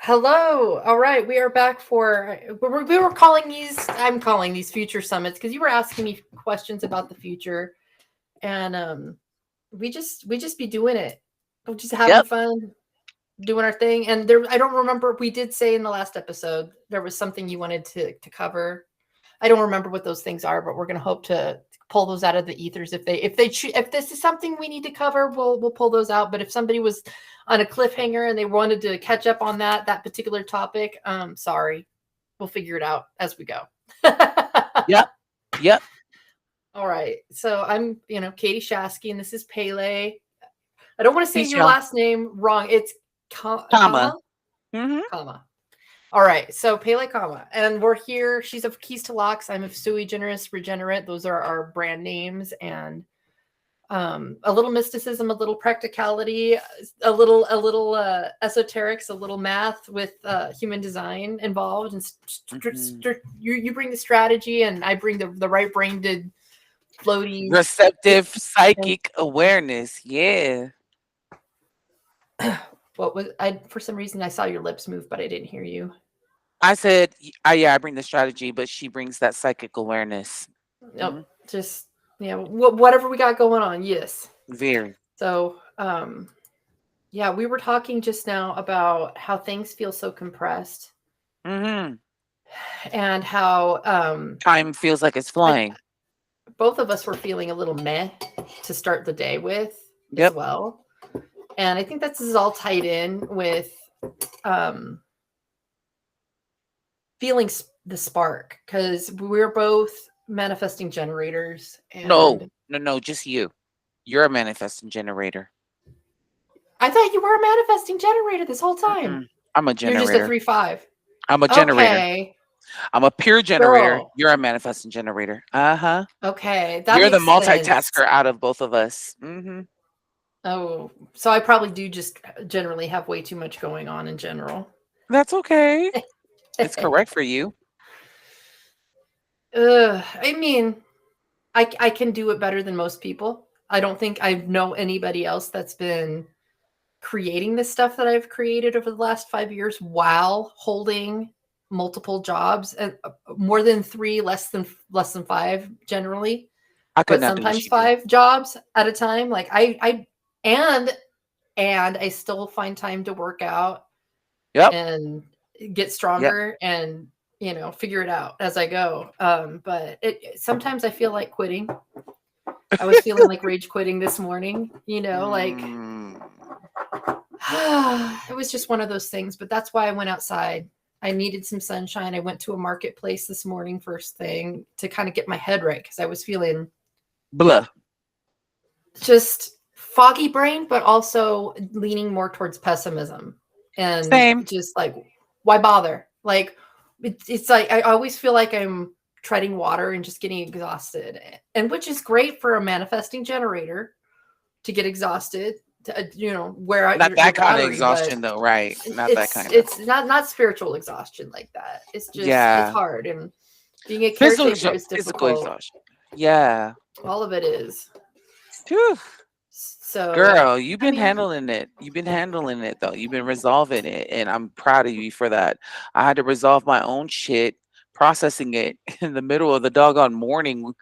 Hello. All right, we are back for we were calling these. I'm calling these future summits because you were asking me questions about the future, and we just be doing it. We're just having Yep. fun, doing our thing. And there, I don't remember. We did say in the last episode there was something you wanted to cover. I don't remember what those things are, but we're gonna hope to pull those out of the ethers if this is something we need to cover, we'll pull those out. But if somebody was on a cliffhanger and they wanted to catch up on that particular topic, sorry, we'll figure it out as we go. Yep. Yep. All right, so I'm Katie Shasky, and this is Pele. I don't want to say Peace, your y'all. last name wrong. It's Comma. comma Mm-hmm. comma. All right, so Pele Kama, and we're here. She's of Keys to Locks. I'm of Sui Generis Regenerate. Those are our brand names, and a little mysticism, a little practicality, a little esoterics, a little math with human design involved. And you bring the strategy, and I bring the right brained floaty. Receptive psychic awareness. Yeah. What was I? For some reason, I saw your lips move, but I didn't hear you. I said, yeah, I bring the strategy, but she brings that psychic awareness. Nope, Hmm. just whatever we got going on. Yes. Very. So, yeah, we were talking just now about how things feel so compressed Mm-hmm. and how Time feels like it's I, flying. both of us were feeling a little meh to start the day with as Yep. well. And I think this is all tied in with um, feeling the spark because we're both manifesting generators. No, And no, no, just you. You're a manifesting generator. I thought you were a manifesting generator this whole time. Mm-mm. I'm a You're just a generator. 3-5. I'm a generator. Okay, I'm a pure generator. girl. You're a manifesting generator. Uh-huh. Okay, that You're the makes sense. multitasker out of both of us. Mm-hmm. Oh, so I probably do just generally have way too much going on in general. That's okay. It's correct for you. I mean, I can do it better than most people. I don't think I know anybody else that's been creating this stuff that I've created over the last 5 years while holding multiple jobs and more than three, less than five generally, I could but not do what sometimes you do. five jobs at a time. Like and and I still find time to work out Yep. and get Yep. stronger and figure it out as I go. But sometimes I feel like quitting. I was feeling like rage quitting this morning, like Mm. it was just one of those things. But that's why I went outside. I needed some sunshine. I went to a marketplace this morning first thing to kind of get my head right because I was feeling Blah. just foggy brain, but also leaning more towards pessimism and Same. just like, why bother? Like, it's like I always feel like I'm treading water and just getting exhausted, and which is great for a manifesting generator to get exhausted, to, wear out Not your that kind of battery. But exhaustion though, right? Not that it's kind of. it's not spiritual exhaustion like that. It's Yeah. hard, and being a Physical caretaker is physical difficult. exhaustion. Yeah. All of it is. Phew. So, Girl, you've I been mean, handling it. You've been handling it though. You've been resolving it. And I'm proud of you for that. I had to resolve my own shit, processing it in the middle of the doggone morning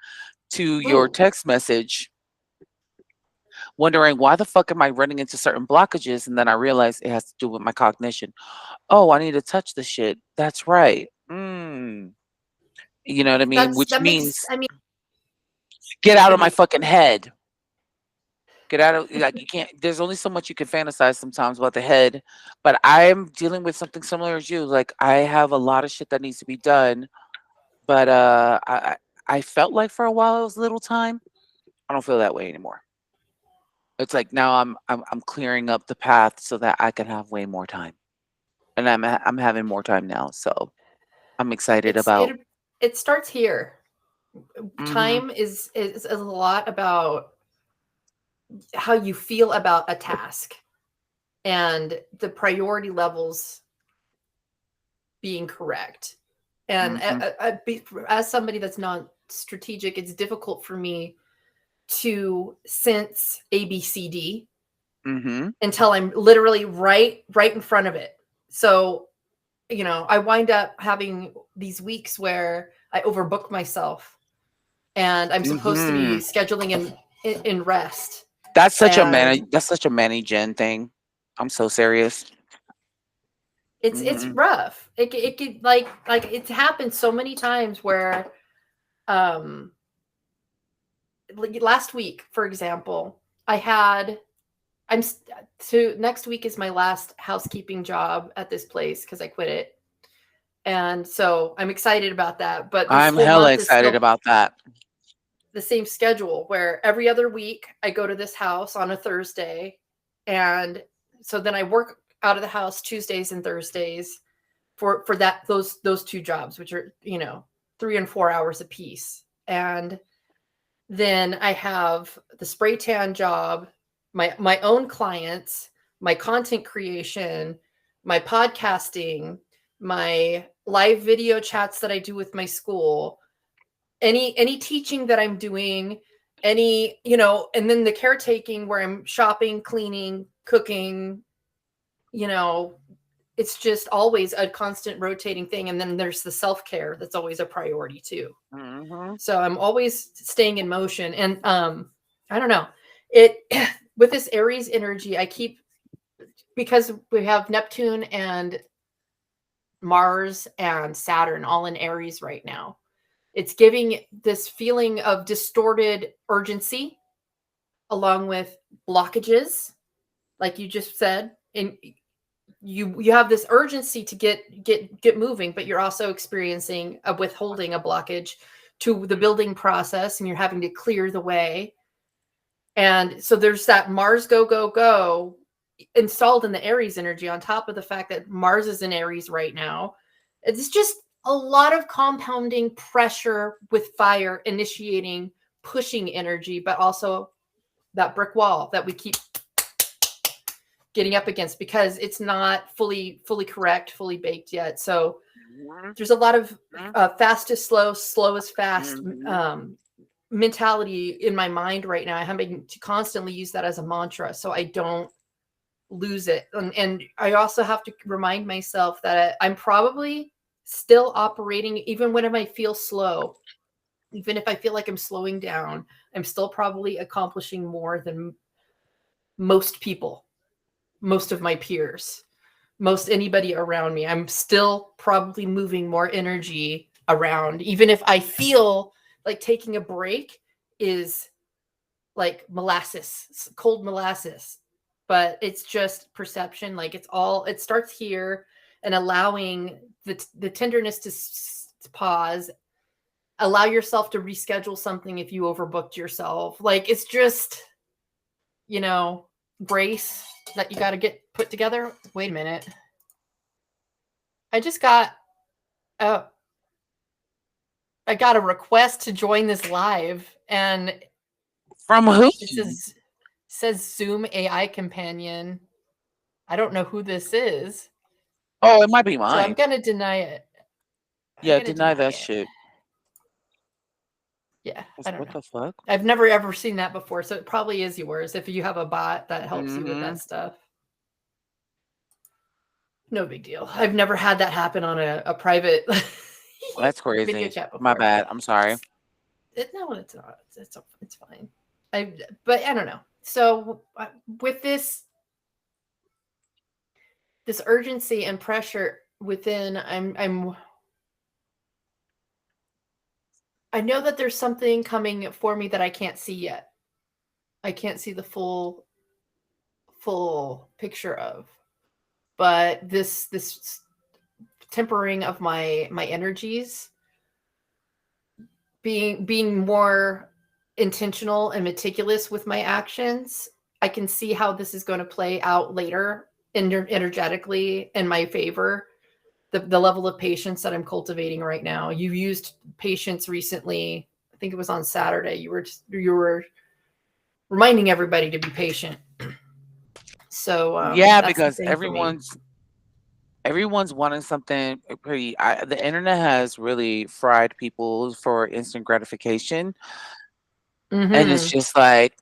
to your ooh, text message, wondering why the fuck am I running into certain blockages? And then I realized it has to do with my cognition. Oh, I need to touch the shit. That's right. You know what I mean? Which that makes. means I mean, get out I of my mean, fucking head. Get out of like you can't. There's only so much you can fantasize sometimes about the head, but I'm dealing with something similar as you. Like I have a lot of shit that needs to be done, but I felt like for a while it was little time. I don't feel that way anymore. It's like now I'm clearing up the path so that I can have way more time, and I'm having more time now. So I'm excited it's about. it starts here. Hmm. Time is a lot about how you feel about a task and the priority levels being correct. And Hmm. as somebody that's not strategic, it's difficult for me to sense ABCD Hmm. until I'm literally right in front of it. So I wind up having these weeks where I overbook myself and I'm supposed to be scheduling in rest. That's such And a Manny Jen thing. I'm so serious. it's rough. It could like it's happened so many times where last week, for example, next week is my last housekeeping job at this place because I quit it. And so I'm excited about that. But this I'm whole hella month is excited still about that. the same schedule where every other week I go to this house on a Thursday. And so then I work out of the house Tuesdays and Thursdays for those two jobs, which are, 3 and 4 hours a piece. And then I have the spray tan job, my own clients, my content creation, my podcasting, my live video chats that I do with my school, any teaching that I'm doing, and then the caretaking where I'm shopping, cleaning, cooking, it's just always a constant rotating thing. And then there's the self-care that's always a priority too. So I'm always staying in motion. And I don't know, with this Aries energy, because we have Neptune and Mars and Saturn all in Aries right now, it's giving this feeling of distorted urgency along with blockages, like you just said. And you have this urgency to get moving, but you're also experiencing a withholding, a blockage to the building process, and you're having to clear the way. And so there's that Mars go installed in the Aries energy, on top of the fact that Mars is in Aries right now. It's just a lot of compounding pressure with fire initiating, pushing energy, but also that brick wall that we keep getting up against because it's not fully correct, fully baked yet. So there's a lot of fast is slow, slow is fast mentality in my mind right now. I'm having to constantly use that as a mantra so I don't lose it. And I also have to remind myself that I'm probably still operating, even when I might feel slow, even if I feel like I'm slowing down, I'm still probably accomplishing more than most people, most of my peers, most anybody around me. I'm still probably moving more energy around, even if I feel like taking a break is like molasses, cold molasses. But it's just perception. Like it starts here, and allowing the tenderness to pause, allow yourself to reschedule something if you overbooked yourself. Like it's just, grace that you got to get put together. Wait a minute. I got a request to join this live, and from who? It says Zoom AI companion. I don't know who this is. Oh, it might be mine. So I'm gonna deny it. Yeah, deny that shit. Yeah, I don't know. What the fuck? I've never ever seen that before, so it probably is yours if you have a bot that helps you with that stuff. No big deal. I've never had that happen on a private That's crazy. video chat before. My bad. I'm sorry. No, it's not. It's fine. But I don't know. So with this urgency and pressure within, I know that there's something coming for me that I can't see yet. I can't see the full picture of. But this tempering of my energies, being more intentional and meticulous with my actions, I can see how this is going to play out later energetically in my favor. The level of patience that I'm cultivating right now. You used patience recently. I think it was on Saturday. You were reminding everybody to be patient. So yeah, because everyone's wanting something pretty. The internet has really fried people for instant gratification. And it's just like,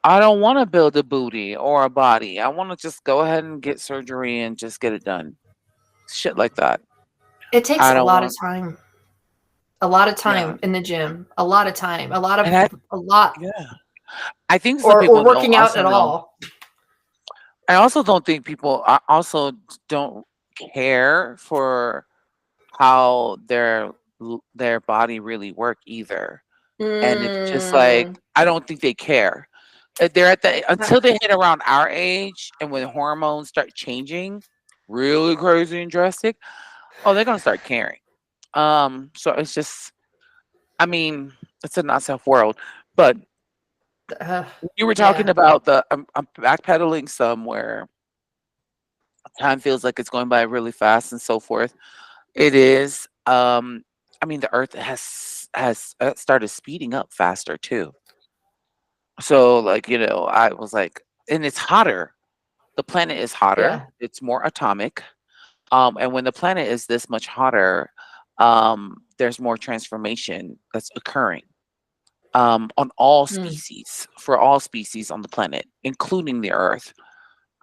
I don't want to build a booty or a body. I want to just go ahead and get surgery and just get it done. shit like that. It takes I a don't lot of want. time. A lot of Yeah, time in the gym. A lot of time. and I A lot. yeah, I think some Or people don't working out also at know. all. I also don't think people also don't care for how their body really work either. And it's just like Mm, I don't think they care. They're at the that- until they hit around our age, and when hormones start changing, really crazy and drastic. Oh, they're gonna start caring. So it's just, I mean, it's a not self world. But uh, you were talking yeah. about I'm backpedaling somewhere. Time feels like it's going by really fast and so forth. It is. I mean, the Earth has started speeding up faster too. So, like, I was like, and it's hotter. The planet is hotter. Yeah. It's more atomic. And when the planet is this much hotter, there's more transformation that's occurring. On all Mm, species, for all species on the planet, including the Earth.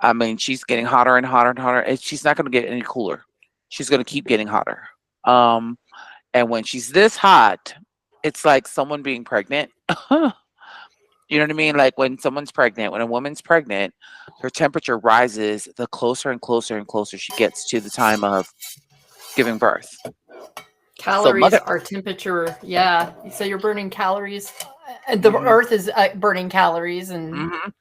I mean, she's getting hotter and hotter and hotter, and she's not going to get any cooler. She's going to keep getting hotter. Um, and when she's this hot, it's like someone being pregnant. You know what I mean? Like when someone's pregnant, when a woman's pregnant, her temperature rises the closer and closer and closer she gets to the time of giving birth. So calories mother, are temperature. Yeah. So you're burning calories. The mhm, earth is burning calories and mhm. in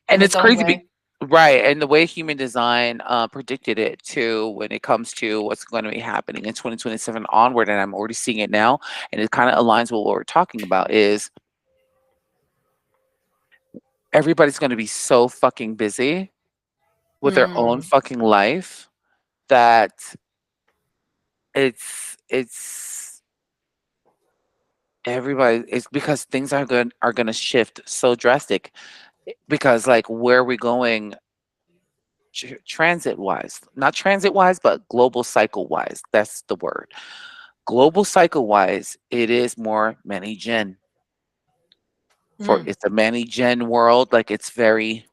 And its it's own crazy, way. right? And the way human design predicted it too, when it comes to what's going to be happening in 2027 onward, and I'm already seeing it now, and it kind of aligns with what we're talking about. Is everybody's going to be so fucking busy with their own Mm, fucking life that it's everybody, it's because things are going to shift so drastic, because like where are we going, transit wise, not transit wise, but global cycle wise, that's the word. Global cycle wise, it is more many gen. For mm, it's a many gen world, like it's very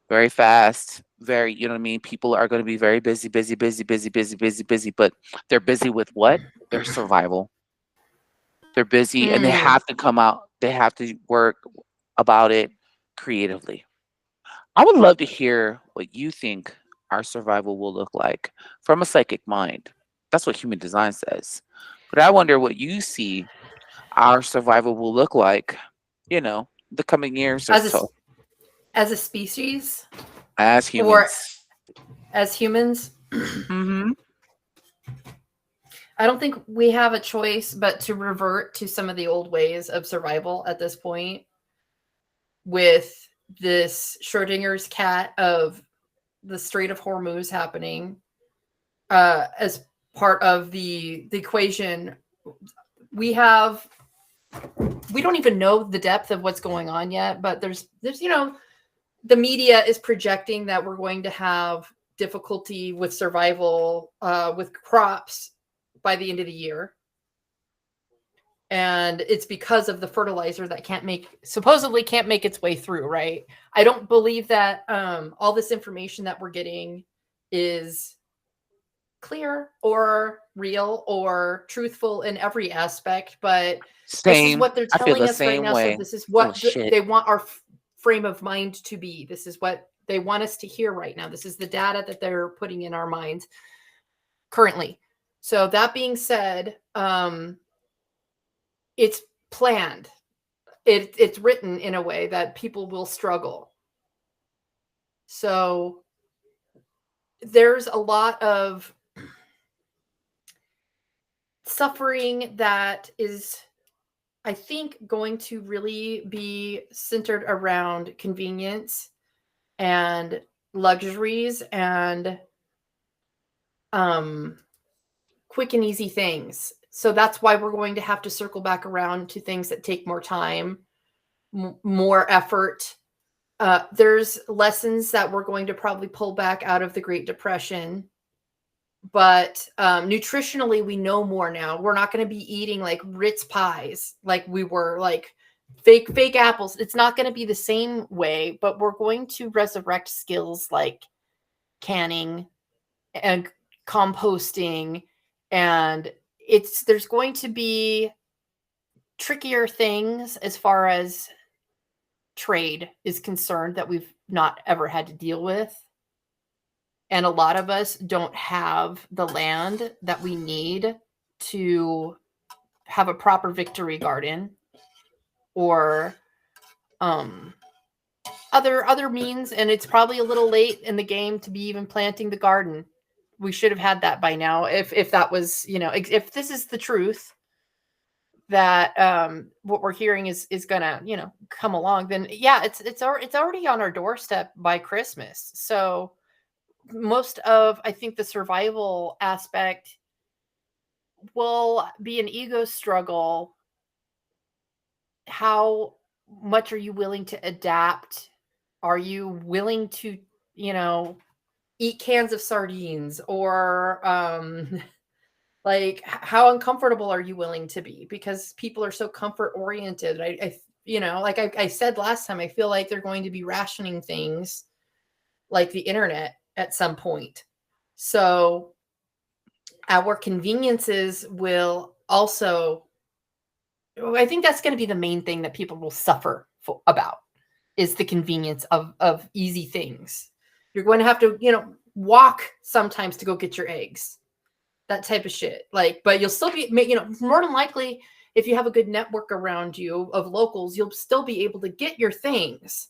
very fast, very, you know what I mean? People are going to be very busy, busy, busy, busy, busy, busy, busy, but they're busy with what? Their survival. They're busy and they mm. have to come out, they have to work about it creatively. I would love to hear what you think our survival will look like from a psychic mind. That's what human design says. But I wonder what you see our survival will look like, the coming years or As so as a species as or humans. as humans, Hmm. I don't think we have a choice but to revert to some of the old ways of survival at this point with this Schrodinger's cat of the Strait of Hormuz happening as part of the equation. We have we don't even know the depth of what's going on yet, but there's the media is projecting that we're going to have difficulty with survival with crops by the end of the year. And it's because of the fertilizer that supposedly can't make its way through, right? I don't believe that all this information that we're getting is clear or real or truthful in every aspect, but this is Same. what they're I feel telling the us right same now. So way. this is Full of what shit. they want our frame of mind to be. This is what they want us to hear right now. This is the data that they're putting in our minds currently. So that being said, it's planned. It's written in a way that people will struggle. So there's a lot of suffering that is, I think, going to really be centered around convenience and luxuries and um, quick and easy things. So that's why we're going to have to circle back around to things that take more time, more effort. There's lessons that we're going to probably pull back out of the Great Depression, but nutritionally, we know more now. We're not going to be eating like Ritz pies like we were, like fake apples. It's not going to be the same way, but we're going to resurrect skills like canning and composting, and there's going to be trickier things as far as trade is concerned that we've not ever had to deal with. And a lot of us don't have the land that we need to have a proper victory garden or other means, and it's probably a little late in the game to be even planting the garden. We should have had that by now if that was, if this is the truth that what we're hearing is gonna, come along, then yeah, it's already on our doorstep by Christmas. So most of, I think, the survival aspect will be an ego struggle. How much are you willing to adapt? Are you willing to, eat cans of sardines, or like, how uncomfortable are you willing to be? Because people are so comfort oriented. Like I said last time, I feel like they're going to be rationing things like the internet at some point. So our conveniences will also, I think that's going to be the main thing that people will suffer about, is the convenience of easy things. You're going to have to, walk sometimes to go get your eggs, that type of shit. Like, but you'll still be, more than likely, if you have a good network around you of locals, you'll still be able to get your things,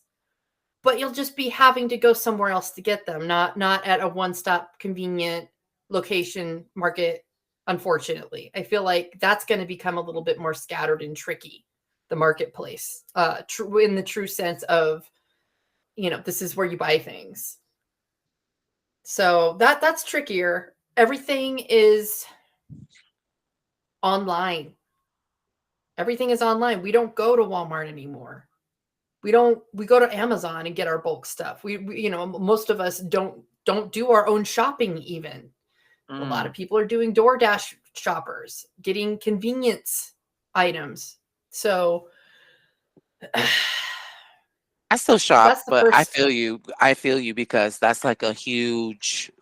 but you'll just be having to go somewhere else to get them, not at a one-stop convenient location market. Unfortunately, I feel like that's going to become a little bit more scattered and tricky, the marketplace, in the true sense of, this is where you buy things. So that's trickier. Everything is online. Everything is online. We don't go to Walmart anymore. We go to Amazon and get our bulk stuff. We most of us don't do our own shopping even. A lot of people are doing DoorDash shoppers, getting convenience items. So I still shop, but I feel you because that's like a huge.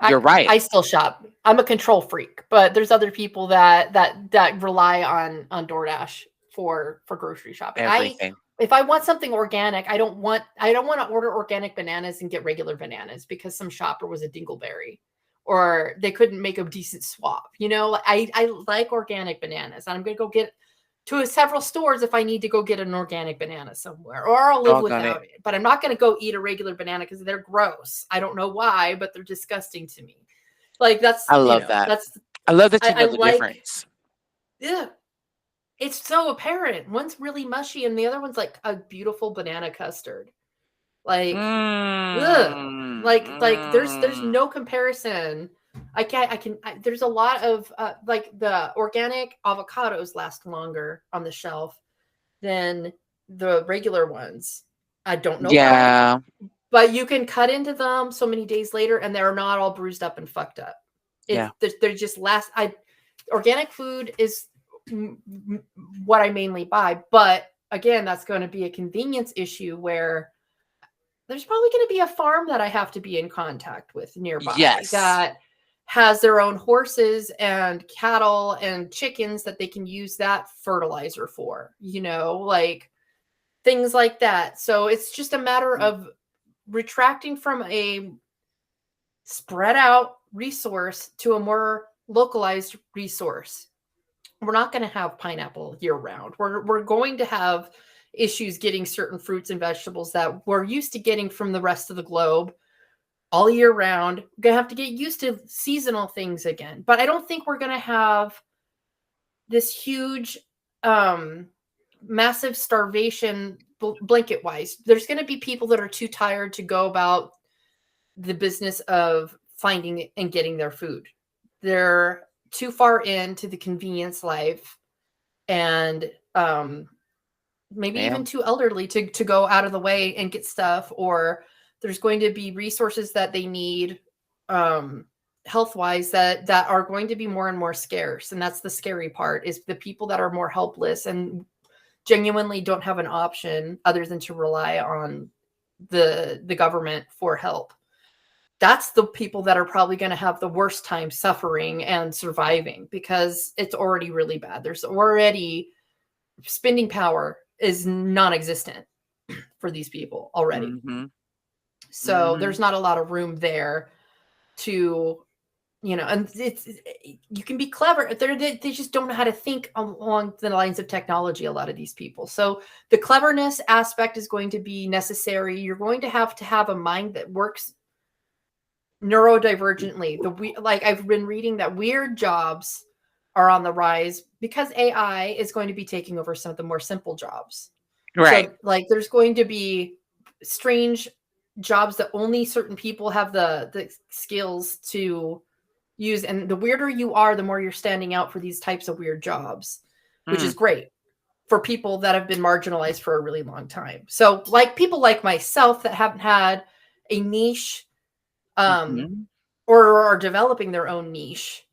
You're right. I still shop. I'm a control freak, but there's other people that rely on DoorDash for grocery shopping. Everything. If I want something organic, I don't want to order organic bananas and get regular bananas because some shopper was a dingleberry, or they couldn't make a decent swap. I like organic bananas, and I'm going to go get to several stores if I need to go get an organic banana somewhere, or I'll live without it. But I'm not going to go eat a regular banana because they're gross. I don't know why, but they're disgusting to me. Like, I love that. I love that you know the difference. Yeah. It's so apparent. One's really mushy and the other one's like a beautiful banana custard. Like, like there's no comparison. There's a lot of like the organic avocados last longer on the shelf than the regular ones. I don't know why, but you can cut into them so many days later and they're not all bruised up and fucked up. They're just organic food is what I mainly buy, but again, that's going to be a convenience issue where there's probably going to be a farm that I have to be in contact with nearby that has their own horses and cattle and chickens that they can use that fertilizer for, like things like that. So it's just a matter of retracting from a spread out resource to a more localized resource. We're not going to have pineapple year round. We're going to have issues getting certain fruits and vegetables that we're used to getting from the rest of the globe all year round. We're going to have to get used to seasonal things again. But I don't think we're going to have this huge, massive starvation blanket wise. There's going to be people that are too tired to go about the business of finding and getting their food. They're too far into the convenience life, and maybe even too elderly to go out of the way and get stuff, or there's going to be resources that they need health wise that are going to be more and more scarce. And that's the scary part, is the people that are more helpless and genuinely don't have an option other than to rely on the government for help. that's the people that are probably going to have the worst time suffering and surviving, because it's already really bad. There's already spending power is non-existent for these people already. Mm-hmm. So Mm-hmm. there's not a lot of room there to, and you can be clever. They just don't know how to think along the lines of technology, a lot of these people. So the cleverness aspect is going to be necessary. You're going to have a mind that works neurodivergently. Like I've been reading that weird jobs are on the rise because AI is going to be taking over some of the more simple jobs. Right. So like there's going to be strange jobs that only certain people have the skills to use. And the weirder you are, the more you're standing out for these types of weird jobs, which is great for people that have been marginalized for a really long time. So like people like myself that haven't had a niche or are developing their own niche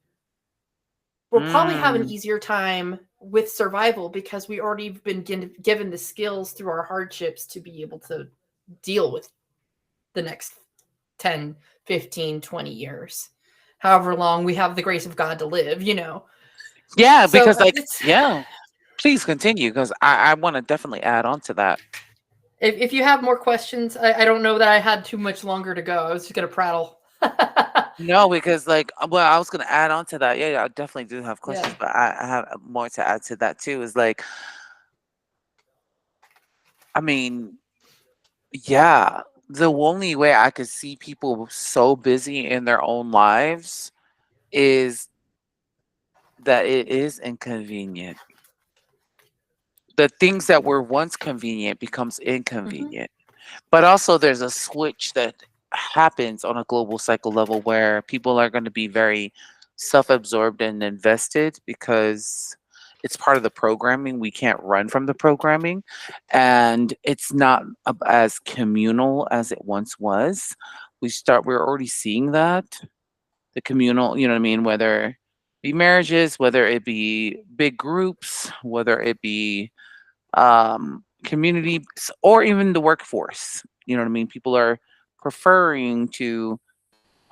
will probably have an easier time with survival because we already been given the skills through our hardships to be able to deal with the next 10, 15, 20 years. However long we have the grace of God to live, Yeah, So because please continue because I want to definitely add on to that. If you have more questions, I don't know that I had too much longer to go. I was just going to prattle. No, because I was going to add on to that. Yeah, I definitely do have questions, but I have more to add to that too. Is like, I mean, yeah, the only way I could see people so busy in their own lives is that it is inconvenient. The things that were once convenient becomes inconvenient. But also there's a switch that happens on a global cycle level where people are going to be very self-absorbed and invested because it's part of the programming. We can't run from the programming, and it's not as communal as it once was. We're already seeing that, the communal, you know what I mean, whether it be marriages, whether it be big groups, whether it be community, or even the workforce. You know what I mean? People are preferring to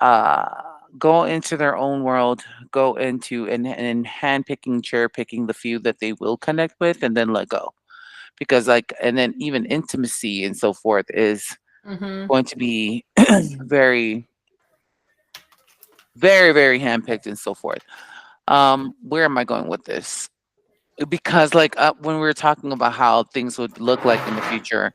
uh, go into their own world, go into and hand picking, cherry picking the few that they will connect with, and then let go. Because and then even intimacy and so forth is going to be very, very, very handpicked and so forth. Where am I going with this? Because when we were talking about how things would look like in the future,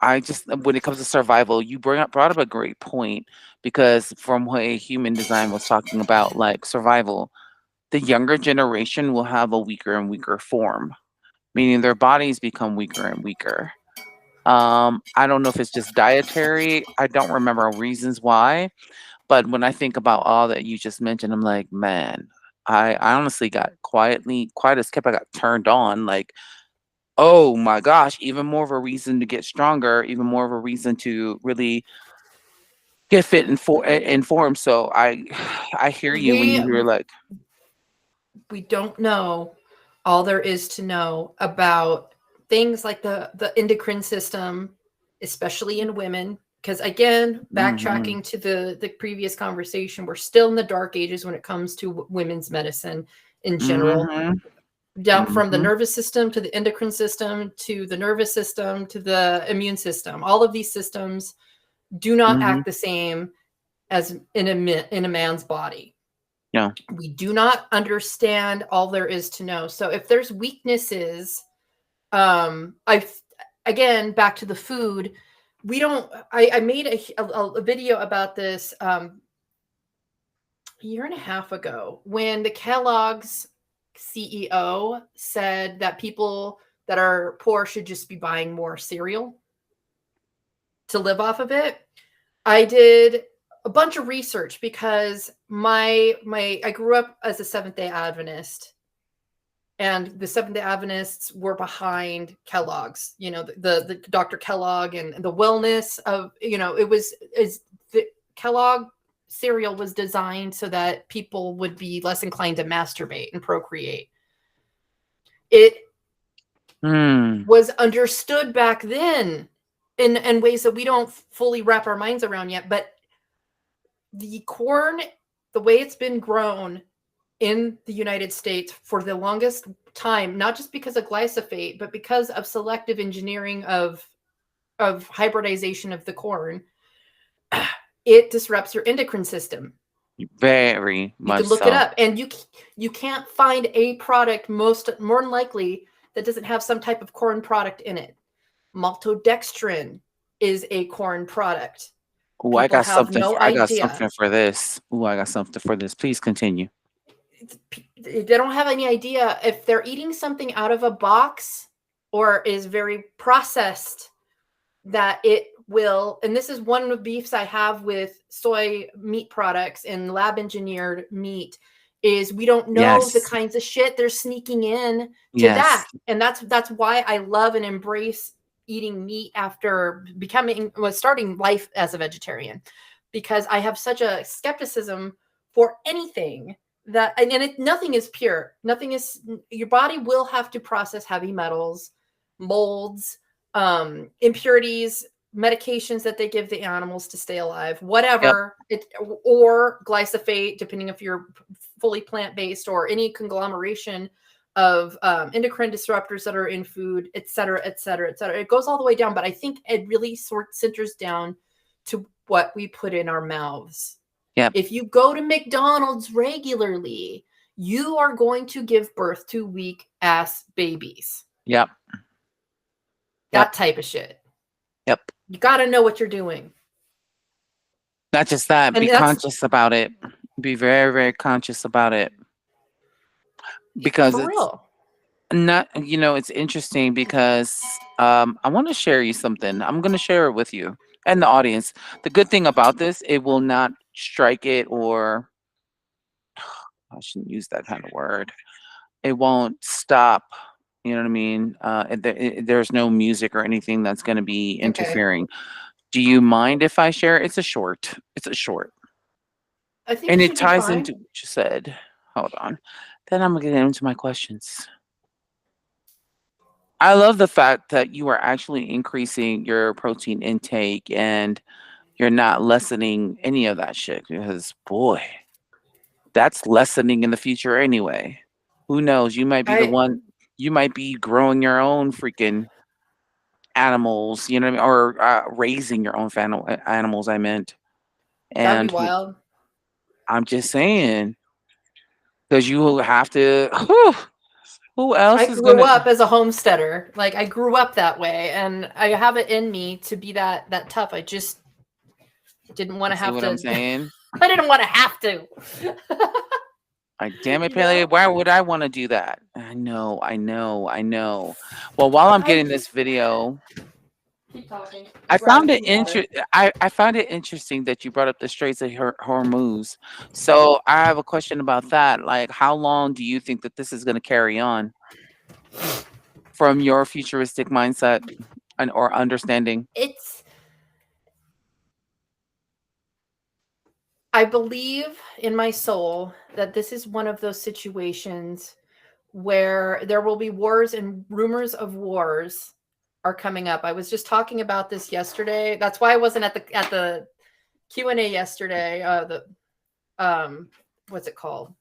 when it comes to survival, you brought up a great point, because from what human design was talking about, like survival, the younger generation will have a weaker and weaker form, meaning their bodies become weaker and weaker. I don't know if it's just dietary. I don't remember reasons why, but when I think about all that you just mentioned, I'm like, man, I honestly got quiet as kept. I got turned on, like, oh my gosh, even more of a reason to get stronger, even more of a reason to really get fit and form. So I hear you when you're like, we don't know all there is to know about things like the endocrine system, especially in women. Because again, backtracking to the previous conversation, we're still in the dark ages when it comes to women's medicine in general. Down from the nervous system to the endocrine system to the nervous system to the immune system. All of these systems do not act the same as in a man's body. Yeah. We do not understand all there is to know. So if there's weaknesses, again, back to the food, I made a video about this a year and a half ago when the Kellogg's CEO said that people that are poor should just be buying more cereal to live off of it. I did a bunch of research because I grew up as a Seventh-day Adventist, and the Seventh-day Adventists were behind Kellogg's, the Dr. Kellogg and the wellness of, the Kellogg cereal was designed so that people would be less inclined to masturbate and procreate. It was understood back then in ways that we don't fully wrap our minds around yet, but the corn, the way it's been grown in the United States for the longest time, not just because of glyphosate, but because of selective engineering of hybridization of the corn, it disrupts your endocrine system. Very You much can look it so. up, and you can't find a product more than likely that doesn't have some type of corn product in it. Maltodextrin is a corn product. Ooh, I People got have something. no I got idea. something for this. Ooh, I got something for this. Please continue. They don't have any idea if they're eating something out of a box or is very processed, that it will, and this is one of the beefs I have with soy meat products and lab engineered meat, is we don't know the Yes. kinds of shit they're sneaking in to Yes. that. And that's why I love and embrace eating meat after starting life as a vegetarian, because I have such a skepticism for anything that, and nothing is pure. Nothing is, your body will have to process heavy metals, molds, impurities, medications that they give the animals to stay alive, whatever, or glyphosate, depending if you're fully plant-based, or any conglomeration of endocrine disruptors that are in food, et cetera, et cetera, et cetera. It goes all the way down, but I think it really centers down to what we put in our mouths. Yep. If you go to McDonald's regularly, you are going to give birth to weak ass babies. Yep. That type of shit. Yep. You got to know what you're doing. Not just that, And be conscious about it. Be very, very conscious about it. Because for it's real. not, it's interesting because I want to share you something. I'm going to share it with you and the audience. The good thing about this, it will not strike it, or I shouldn't use that kind of word. It won't stop. You know what I mean? There's no music or anything that's going to be interfering. Do you mind if I share? It's a short. I think And it it should be ties fine. into what you said. Hold on. Then I'm going to get into my questions. I love the fact that you are actually increasing your protein intake and you're not lessening any of that shit, because boy, that's lessening in the future anyway. Who knows? You might be the one, you might be growing your own freaking animals, you know what I mean? Or raising your own animals, I meant. That'd And be wild. I'm just saying, because you will have to, who else I is grew going to? up as a homesteader. Like, I grew up that way, and I have it in me to be that tough. I just didn't want to have See what to. I'm saying? I didn't want to have to. Like, damn it, Pele, why would I want to do that? I know. Well, while I'm getting this video, Keep talking. I found it I found it interesting that you brought up the Straits of Hormuz. So I have a question about that. Like, how long do you think that this is going to carry on from your futuristic mindset or understanding? I believe in my soul that this is one of those situations where there will be wars, and rumors of wars are coming up. I was just talking about this yesterday. That's why I wasn't at the Q&A yesterday. What's it called?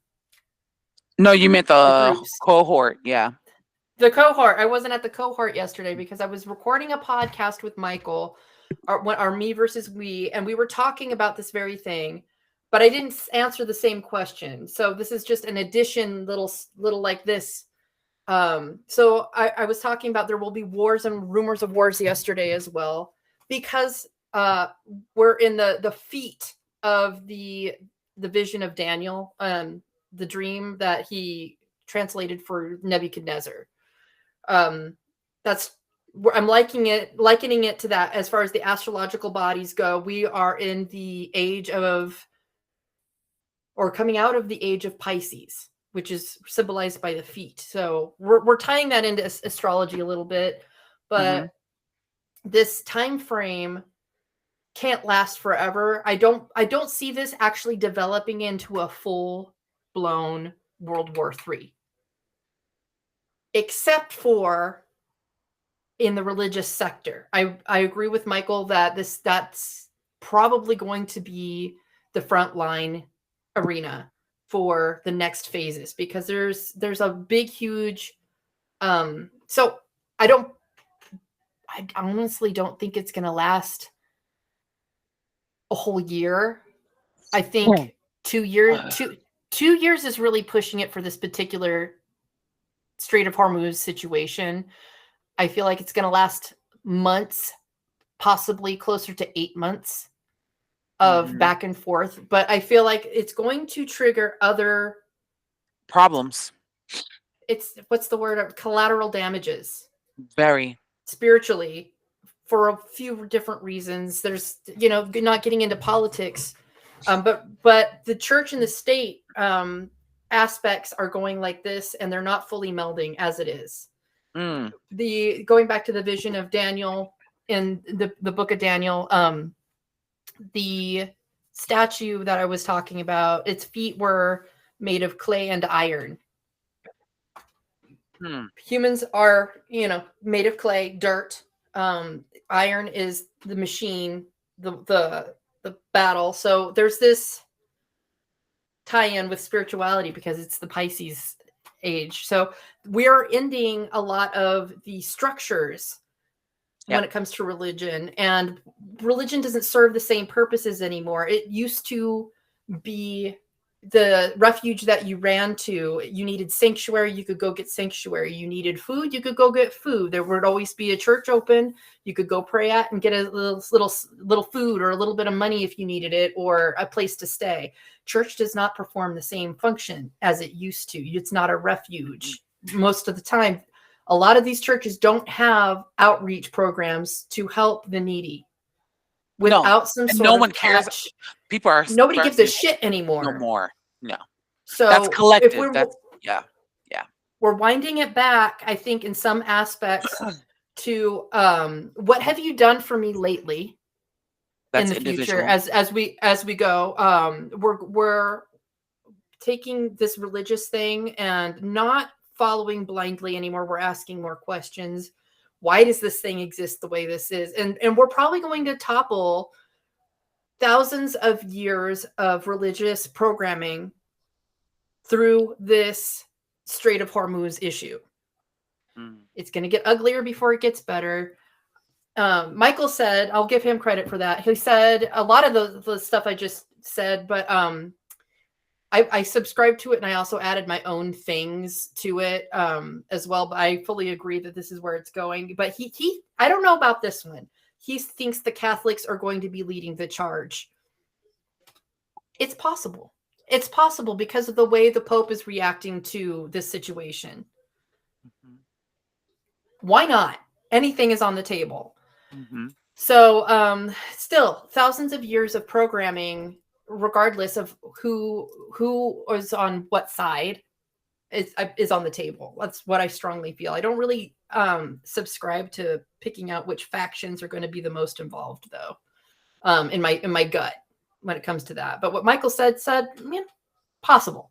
No, you meant the cohort. Yeah. The cohort. I wasn't at the cohort yesterday because I was recording a podcast with Michael, our me versus we, and we were talking about this very thing, but I didn't answer the same question. So this is just an addition, little like this. So I was talking about there will be wars and rumors of wars yesterday as well, because we're in the feet of the vision of Daniel, the dream that he translated for Nebuchadnezzar. That's I'm likening it to that. As far as the astrological bodies go, we are in the age of, or coming out of the age of Pisces, which is symbolized by the feet. So we're tying that into astrology a little bit, but this time frame can't last forever. I don't see this actually developing into a full blown World War III, except for in the religious sector. I agree with Michael that that's probably going to be the frontline arena for the next phases, because there's a big, huge, so I honestly don't think it's going to last a whole year. I think 2 years, 2 years is really pushing it for this particular Strait of Hormuz situation. I feel like it's going to last months, possibly closer to 8 months of back and forth. But I feel like it's going to trigger other problems. It's, what's the word? Collateral damages. Very. Spiritually, for a few different reasons. There's, not getting into politics, but the church and the state aspects are going like this, and they're not fully melding as it is. Going back to the vision of Daniel in the book of Daniel, the statue that I was talking about, its feet were made of clay and iron. Humans are, made of clay, dirt. Iron is the machine, the battle. So there's this tie-in with spirituality because it's the Pisces age. So we're ending a lot of the structures when it comes to religion, and religion doesn't serve the same purposes anymore. It used to be the refuge that you ran to. You needed sanctuary, you could go get sanctuary. You needed food, you could go get food. There would always be a church open you could go pray at and get a little food or a little bit of money if you needed it, or a place to stay. Church does not perform the same function as it used to. It's not a refuge most of the time. A lot of these churches don't have outreach programs to help the needy. Without some sort no of one cares. People are nobody gives a shit anymore. No more. No. So that's collective. We're winding it back, I think, in some aspects to what have you done for me lately? That's in the future as we go. We're taking this religious thing and not following blindly anymore. We're asking more questions. Why does this thing exist the way this is? And we're probably going to topple thousands of years of religious programming through this Strait of Hormuz issue. It's going to get uglier before it gets better. Michael said, I'll give him credit for that. He said a lot of the stuff I just said, but I subscribed to it, and I also added my own things to it as well. But I fully agree that this is where it's going. But he I don't know about this one. He thinks the Catholics are going to be leading the charge. It's possible. It's possible because of the way the Pope is reacting to this situation. Why not? Anything is on the table. So still thousands of years of programming, regardless of who is on what side, is on the table. That's what I strongly feel. I don't really subscribe to picking out which factions are going to be the most involved, though, in my gut when it comes to that. But what Michael said, possible.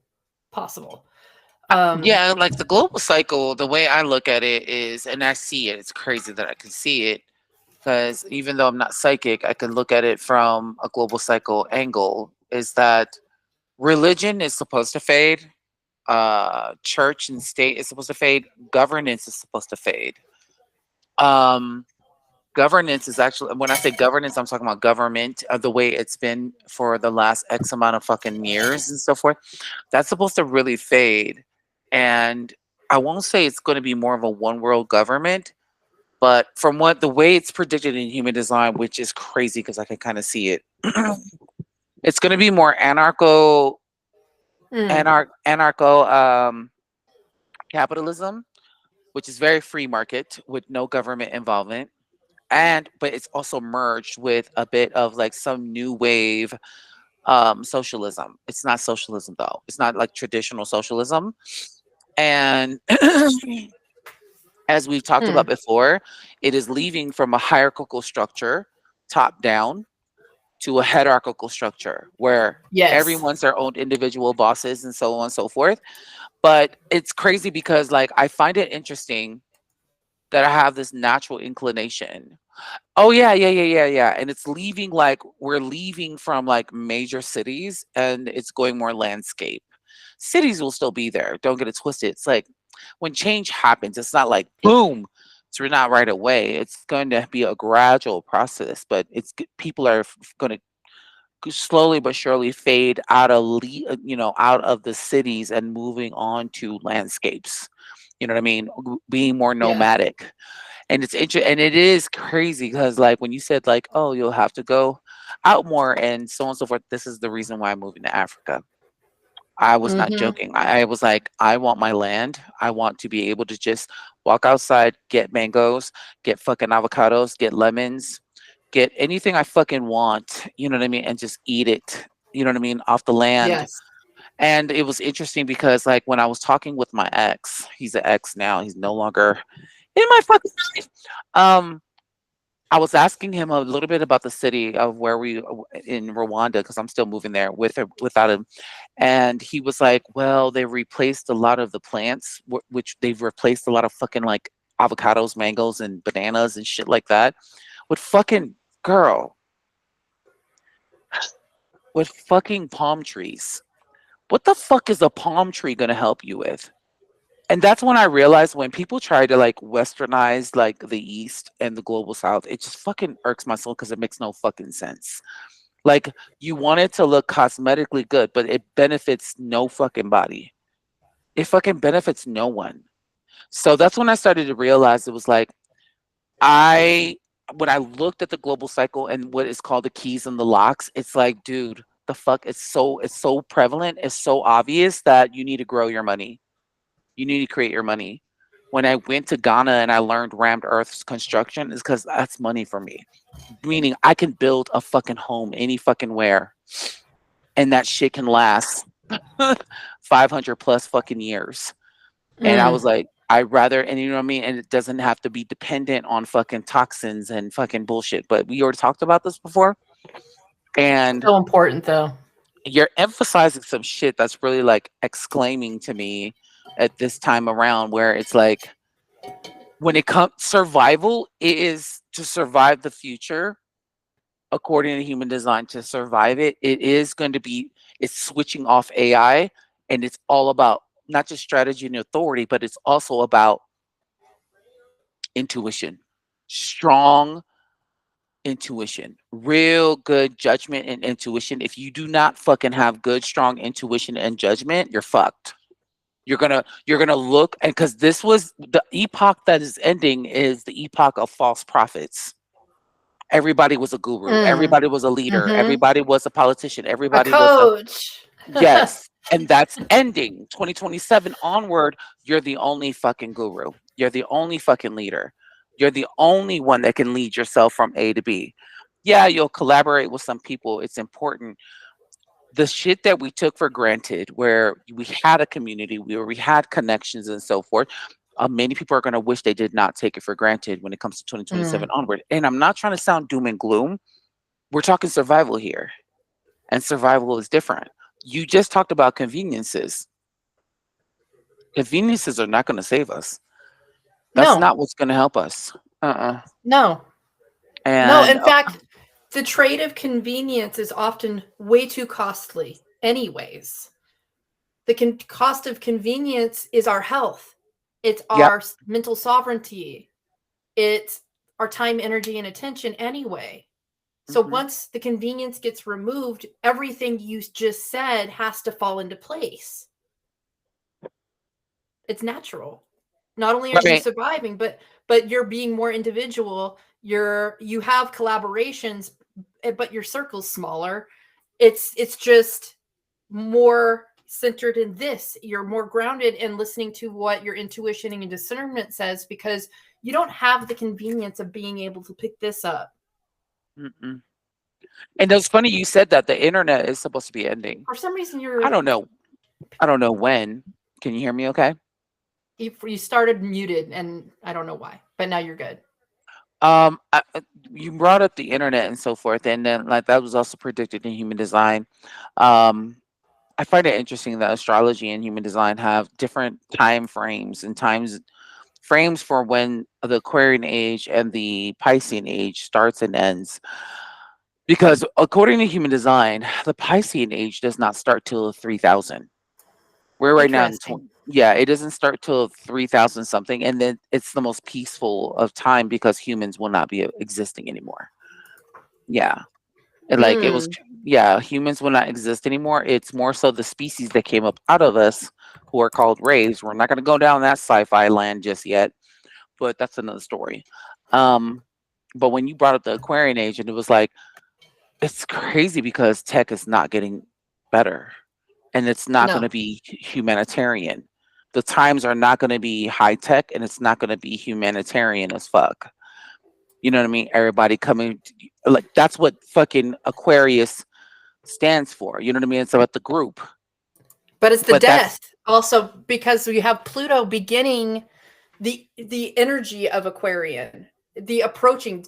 Like the global cycle, the way I look at it is, and I see it, it's crazy that I can see it, because even though I'm not psychic, I can look at it from a global cycle angle, is that religion is supposed to fade, church and state is supposed to fade, governance is supposed to fade. Governance is actually, when I say governance, I'm talking about government, the way it's been for the last X amount of fucking years and so forth. That's supposed to really fade. And I won't say it's going to be more of a one world government, but from the way it's predicted in human design, which is crazy because I can kind of see it, it's going to be more anarcho capitalism, which is very free market with no government involvement. But it's also merged with a bit of like some new wave socialism. It's not socialism though. It's not like traditional socialism. And as we've talked about before, it is leaving from a hierarchical structure, top down, to a hierarchical structure where everyone's their own individual bosses and so on and so forth. But it's crazy because like I find it interesting that I have this natural inclination Oh yeah, yeah, yeah, yeah, yeah. And it's leaving like we're leaving from like major cities and it's going more landscape. Cities will still be there. Don't get it twisted. It's like when change happens, it's not like boom, it's not right away. It's going to be a gradual process, but people are going to slowly but surely fade out of out of the cities and moving on to landscapes. You know what I mean? Being more Yeah. nomadic. And it's interesting, and it is crazy because, like, when you said, like, "Oh, you'll have to go out more," and so on and so forth, this is the reason why I'm moving to Africa. I was not Mm-hmm. joking. I was like, "I want my land. I want to be able to just walk outside, get mangoes, get fucking avocados, get lemons, get anything I fucking want, you know what I mean, and just eat it, you know what I mean, off the land." Yes. And it was interesting because, like, when I was talking with my ex, he's an ex now, he's no longer in my fucking life. Um, I was asking him a little bit about the city of where we in Rwanda because I'm still moving there with or without him, and he was like, "Well, they replaced a lot of the plants, which they've replaced a lot of fucking like avocados, mangoes, and bananas and shit like that with fucking girl with fucking palm trees. What the fuck is a palm tree gonna help you with?" And that's when I realized when people try to like westernize like the East and the global South, it just fucking irks my soul because it makes no fucking sense. Like you want it to look cosmetically good, but it benefits no fucking body. It fucking benefits no one. So that's when I started to realize it was like I when I looked at the global cycle and what is called the keys and the locks, it's like, dude, the fuck it's so prevalent, it's so obvious that you need to grow your money. You need to create your money. When I went to Ghana and I learned rammed earth's construction is because that's money for me. Meaning I can build a fucking home any fucking where and that shit can last 500 plus fucking years. And I Mm. was like, I rather, and you know what I mean? And it doesn't have to be dependent on fucking toxins and fucking bullshit. But we already talked about this before. And So important though. you're emphasizing some shit that's really like exclaiming to me at this time around where it's like, when it comes survival is to survive the future according to human design. To survive it is going to be it's switching off AI, and it's all about not just strategy and authority, but it's also about intuition, strong intuition, real good judgment and intuition. If you do not fucking have good strong intuition and judgment, you're fucked. You're gonna look, and because this was the epoch that is ending is the epoch of false prophets. Everybody was a guru, Mm. everybody was a leader, Mm-hmm. everybody was a politician, A everybody was a coach. yes. And that's ending 2027 onward. You're the only fucking guru, you're the only fucking leader, you're the only one that can lead yourself from A to B. Yeah, you'll collaborate with some people, it's important. The shit that we took for granted, where we had a community, where we had connections and so forth, many people are going to wish they did not take it for granted when it comes to 2027 Mm. onward. And I'm not trying to sound doom and gloom. We're talking survival here, and survival is different. You just talked about conveniences. Conveniences are not going to save us. That's No, not what's going to help us. Uh-uh. no, no. And In fact, the trade of convenience is often way too costly, anyways. The cost of convenience is our health, it's yep. our mental sovereignty, it's our time, energy, and attention, anyway. So Hmm. once the convenience gets removed, everything you just said has to fall into place. It's natural. Not only are you Right. surviving, but you're being more individual. You have collaborations, but your circle's smaller. It's just more centered in this. You're more grounded in listening to what your intuition and your discernment says, because you don't have the convenience of being able to pick this up. Mm-mm. And it's funny you said that the internet is supposed to be ending. For some reason, I don't know. I don't know when. Can you hear me okay? you started muted, and I don't know why, but now you're good. You brought up the internet and so forth, and then like that was also predicted in human design. Um, I find it interesting that astrology and human design have different time frames and times frames for when the Aquarian age and the Piscean age starts and ends. Because according to human design, the Piscean age does not start till 3000. We're right now in Interesting. yeah, it doesn't start till 3000 something, and then it's the most peaceful of time because humans will not be existing anymore. Yeah. Like it was Mm, yeah, humans will not exist anymore. It's more so the species that came up out of us who are called rays. We're not gonna go down that sci-fi land just yet, but that's another story. Um, but when you brought up the Aquarian age and it was like, it's crazy because tech is not getting better and it's not no, gonna be humanitarian. The times are not gonna be high tech and it's not gonna be humanitarian as fuck. You know what I mean? Everybody coming like that's what fucking Aquarius stands for. You know what I mean? It's about the group. but it's the But that's death also because we have Pluto beginning the energy of Aquarian, the approaching.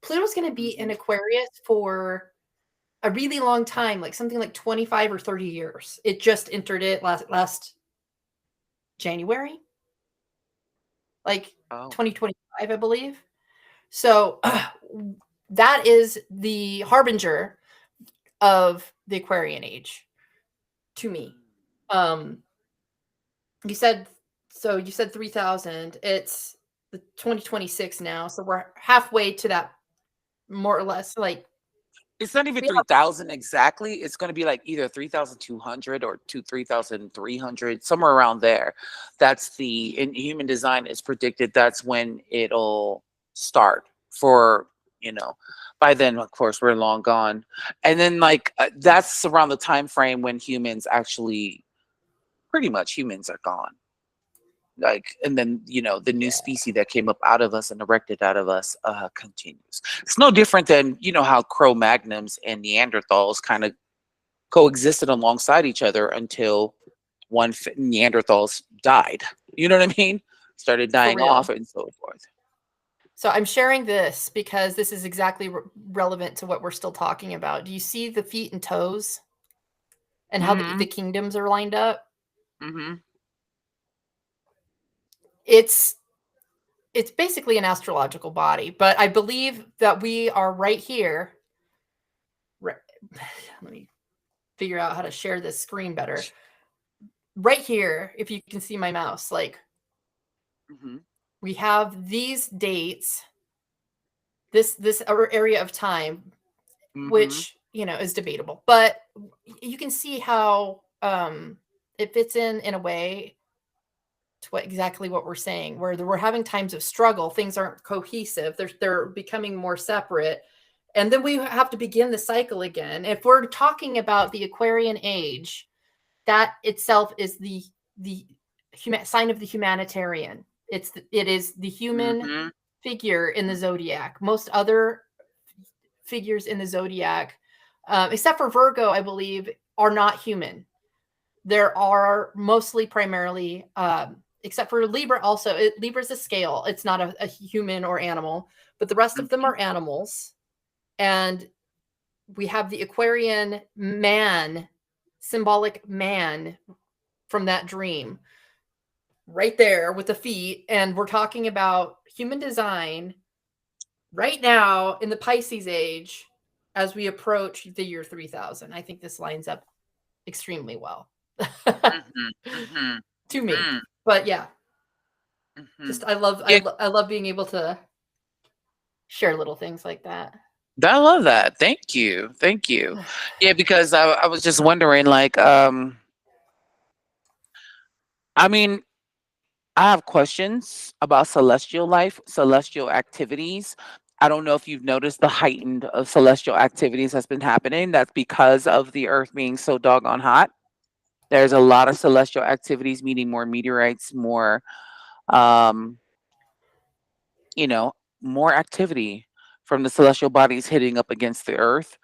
Pluto's going to be in Mhm. Aquarius for a really long time, like something like 25 or 30 years. It just entered it last January, like Oh. 2025, I believe. So that is the harbinger of the Aquarian age to me. Um, you said you said 3000. It's the 2026 now, so we're halfway to that, more or less. Like It's not even we 3000 exactly. It's going to be like either 3200 or 3300, somewhere around there. That's the in human design is predicted that's when it'll start for, you know, by then of course we're long gone. And then like that's around the time frame when humans actually pretty much humans are gone. Like and then the new yeah, species that came up out of us and erected out of us continues. It's no different than how Cro-Magnons and Neanderthals kind of coexisted alongside each other until Neanderthals died. You know what I mean? Started for dying off real. and so forth. So I'm sharing this because this is exactly relevant to what we're still talking about. Do you see the feet and toes and how the Mhm. kingdoms are lined up? Mhm. It's it's basically an astrological body, but I believe that we are right here. Right, let me figure out how to share this screen better. Right here, if you can see my mouse, like Mhm. we have these dates, this area of time, Mhm. which is debatable, but you can see how it fits in a way to exactly what we're saying, where we're having times of struggle, things aren't cohesive, they're becoming more separate, and then we have to begin the cycle again. If we're talking about the Aquarian age, that itself is the sign of the humanitarian. It is the human Mhm. figure in the zodiac. Most other figures in the zodiac, except for Virgo, I believe, are not human. There are mostly primarily, except for Libra, also. Libra's a scale. It's not a human or animal, but the rest of them Mhm. are animals. And we have the Aquarian man, symbolic man from that dream right there with the feet. And we're talking about human design right now in the Pisces age as we approach the year 3000. I think this lines up extremely well Mhm. Mhm. to me. Mm. But yeah, just Mhm. I, Yeah, I love being able to share little things like that. I love that. Thank you. Thank you. Yeah, because I was just wondering like I mean, I have questions about celestial life, celestial activities. I don't know if you've noticed the heightened of celestial activities that's been happening. That's because of the Earth being so doggone hot. There's a lot of celestial activities, meaning more meteorites, more, um, you know, more activity from the celestial bodies hitting up against the Earth.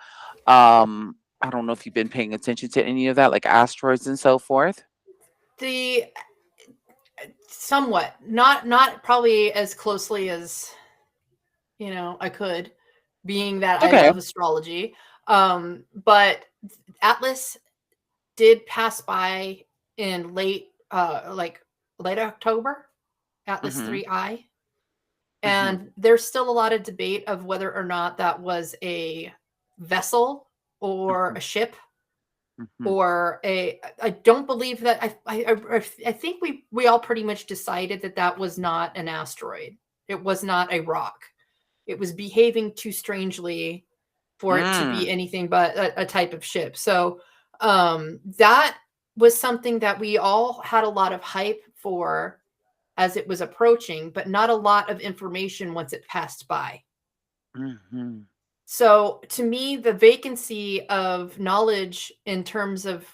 I don't know if you've been paying attention to any of that, like asteroids and so forth. The somewhat, not probably as closely as I could, being that I Okay. love astrology. But Atlas did pass by in late October. Atlas Mm-hmm. 3I. Mm-hmm. And there's still a lot of debate of whether or not that was a vessel or Mm-hmm. a ship Mm-hmm. or a. I don't believe that. I think we all pretty much decided that that was not an asteroid. It was not a rock. It was behaving too strangely for it to be Mm. anything but a type of ship. So that was something that we all had a lot of hype for as it was approaching, but not a lot of information once it passed by. Mm-hmm. So to me, the vacancy of knowledge in terms of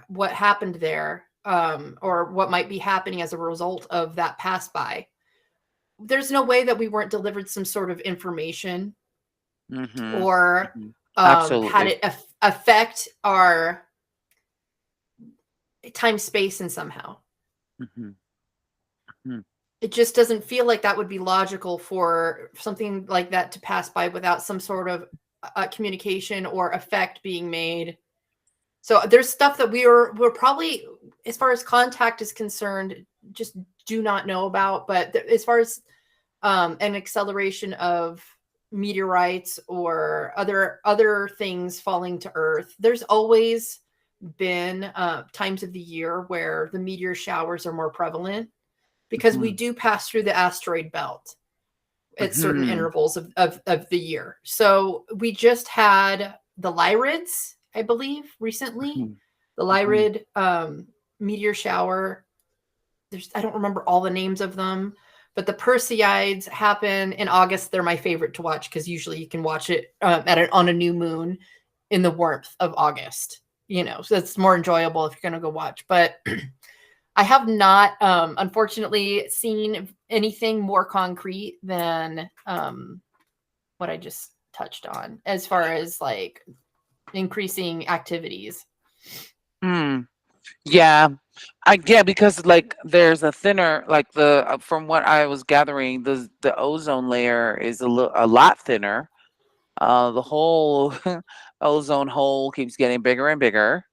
what happened there, or what might be happening as a result of that pass by, there's no way that we weren't delivered some sort of information Mm-hmm. or Mm-hmm. had Absolutely. it affect our time space in somehow. Mm-hmm. Mm-hmm. It just doesn't feel like that would be logical for something like that to pass by without some sort of communication or effect being made. So there's stuff that we're probably, as far as contact is concerned, just do not know about. But as far as an acceleration of meteorites or other things falling to Earth, there's always been times of the year where the meteor showers are more prevalent because we Mm-hmm. do pass through the asteroid belt at certain Mm-hmm. intervals of the year. So we just had the Lyrids, I believe, recently. The Mm-hmm. Lyrid meteor shower. I don't remember all the names of them, but the Perseids happen in August. They're my favorite to watch because usually you can watch it on a new moon in the warmth of August. So it's more enjoyable if you're going to go watch. But I have not, unfortunately, seen anything more concrete than what I just touched on as far as like increasing activities. Mm. Yeah, yeah, because like there's a thinner, like the from what I was gathering, the ozone layer is a lot thinner. The whole ozone hole keeps getting bigger and bigger,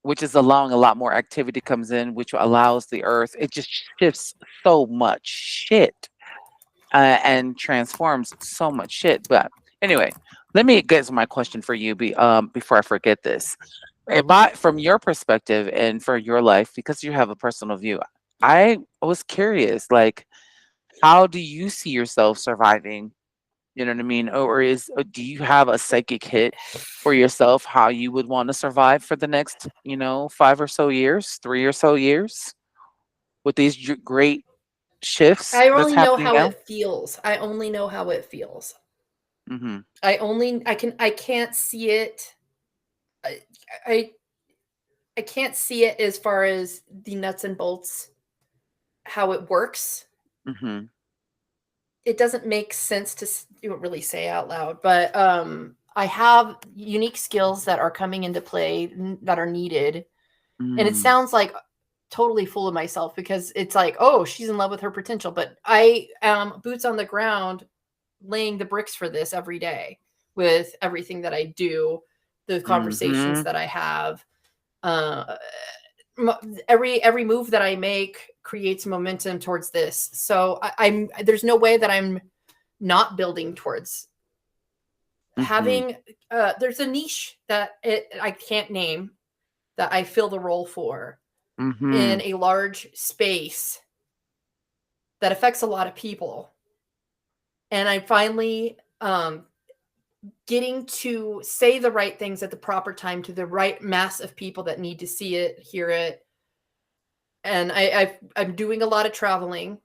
which is allowing a lot more activity comes in, which allows the Earth. It just shifts so much shit and transforms so much shit. But anyway, let me get to my question for you before I forget this. From your perspective and for your life, because you have a personal view, I was curious, like, how do you see yourself surviving? You know what I mean? Do you have a psychic hit for yourself how you would want to survive for the next, 5 or so years, 3 or so years with these great shifts I that's only know happening how now? it feels. I only know how it feels. Mm-hmm. I can't see it. I, I I can't see it as far as the nuts and bolts how it works. Mm-hmm. It doesn't make sense to really say out loud, but I have unique skills that are coming into play that are needed. And it Mm. sounds like totally full of myself because it's like, oh, she's in love with her potential, but I am boots on the ground laying the bricks for this every day with everything that I do, the conversations Mm-hmm. that I have. Uh, every move that I make creates momentum towards this. So I'm there's no way that I'm not building towards Mm-hmm. having. There's a niche that I can't name that I fill the role for Mm-hmm. in a large space that affects a lot of people, and I finally getting to say the right things at the proper time to the right mass of people that need to see it, hear it. And I'm doing a lot of traveling.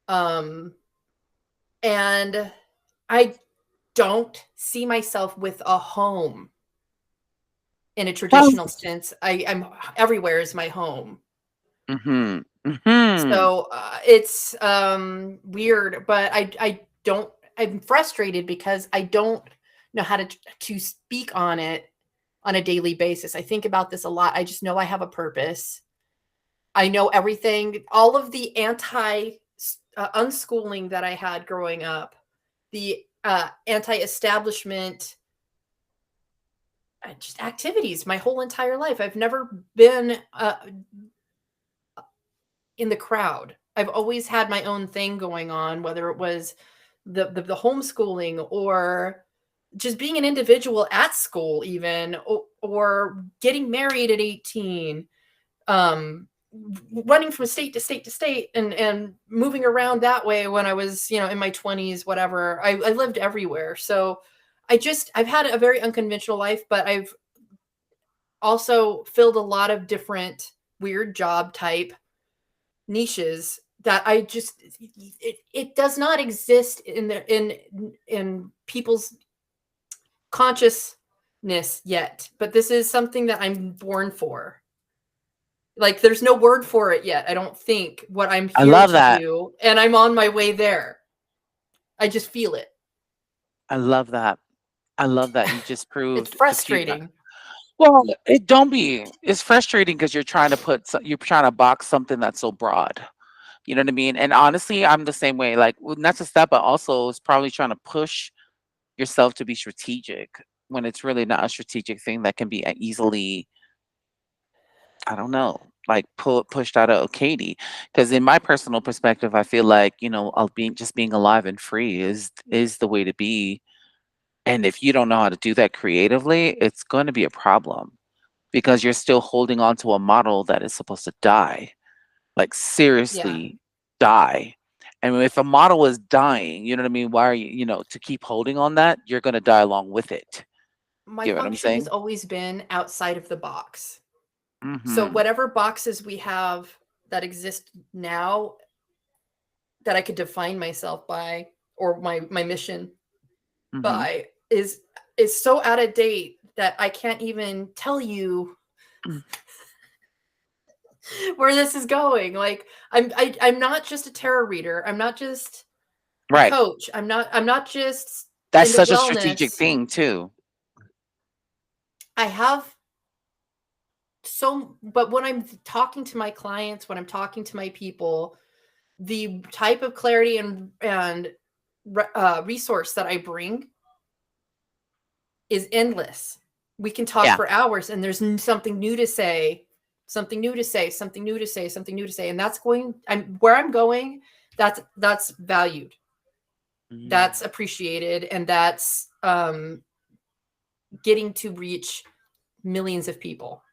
Um, and I don't see myself with a home in a Well, traditional sense. I'm everywhere is my home. mm-hmm. Mm-hmm. So it's weird, but I don't. I'm frustrated because I don't know how to speak on it on a daily basis. I think about this a lot. I just know I have a purpose. I know everything, all of the unschooling that I had growing up, the anti-establishment just activities my whole entire life. I've never been in the crowd. I've always had my own thing going on, whether it was the homeschooling or just being an individual at school, even, or getting married at 18, running from state to state to state, and moving around that way when I was, in my 20s, whatever. I lived everywhere. So I've had a very unconventional life, but I've also filled a lot of different weird job type niches that it does not exist in people's consciousness yet, but this is something that I'm born for. Like, there's no word for it yet, I don't think, what I'm I here love to that. do, and I'm on my way there. I just feel it. I love that. I love that you just It's proved to keep. frustrating. Well, it don't be. It's frustrating because you're trying to you're trying to box something that's so broad. You know what I mean? And honestly, I'm the same way. Like, well, not just that, but also it's probably trying to push yourself to be strategic when it's really not a strategic thing that can be easily, I don't know, like pushed out of Katie. Because in my personal perspective, I feel like, being alive and free is the way to be. And if you don't know how to do that creatively, it's going to be a problem because you're still holding on to a model that is supposed to die, like Yeah. seriously die. And if a model is dying, you know what I mean? Why are you, to keep holding on that, you're going to die along with it. My Get what I'm function has saying? always been outside of the box. So Hmm. whatever boxes we have that exist now that I could define myself by, or my mission Hmm. by, is so out of date that I can't even tell you where this is going. Like, I'm not just a tarot reader. I'm not just a Right. coach. I'm not just That's into such a strategic wellness. thing too. I have but when I'm talking to my clients, when I'm talking to my people, the type of clarity and resource that I bring is endless. We can talk Yeah. for hours, and there's something new to say, something new to say, something new to say, something new to say, and where I'm going. That's valued, Mm. that's appreciated, and that's getting to reach millions of people.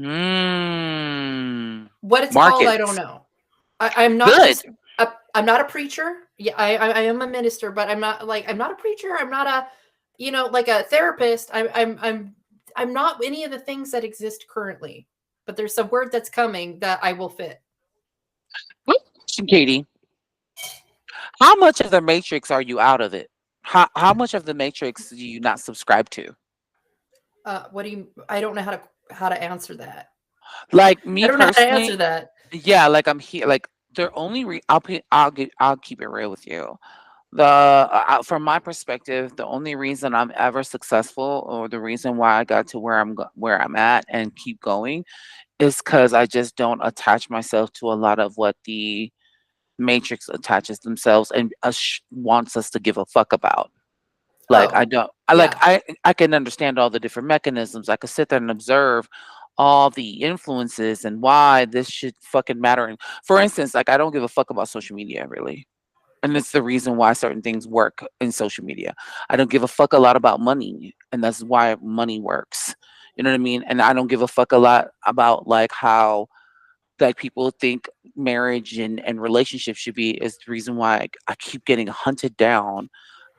Mm. What it's called, I don't Markets. know. I'm not Good. just I'm not a preacher. Yeah, I am a minister, but I'm not a preacher. I'm not a, like a therapist. I'm not any of the things that exist currently. But there's a word that's coming that I will fit. Good question, Katie. How much of the matrix are you out of it? How much of the matrix do you not subscribe to? What do you? I don't know how to answer that. Like I me don't know how to answer personally, that. yeah, like I'm here. Like the only I'll keep it real with you. From my perspective, the only reason I'm ever successful, or the reason why I got to where I'm at and keep going, is because I just don't attach myself to a lot of what the matrix attaches themselves and wants us to give a fuck about. Like I Oh, don't I like yeah. I can understand all the different mechanisms. I could sit there and observe all the influences and why this should fucking matter. And for instance, like I don't give a fuck about social media really. And it's the reason why certain things work in social media. I don't give a fuck a lot about money, and that's why money works. You know what I mean? And I don't give a fuck a lot about like how like people think marriage and relationships should be, is the reason why I keep getting hunted down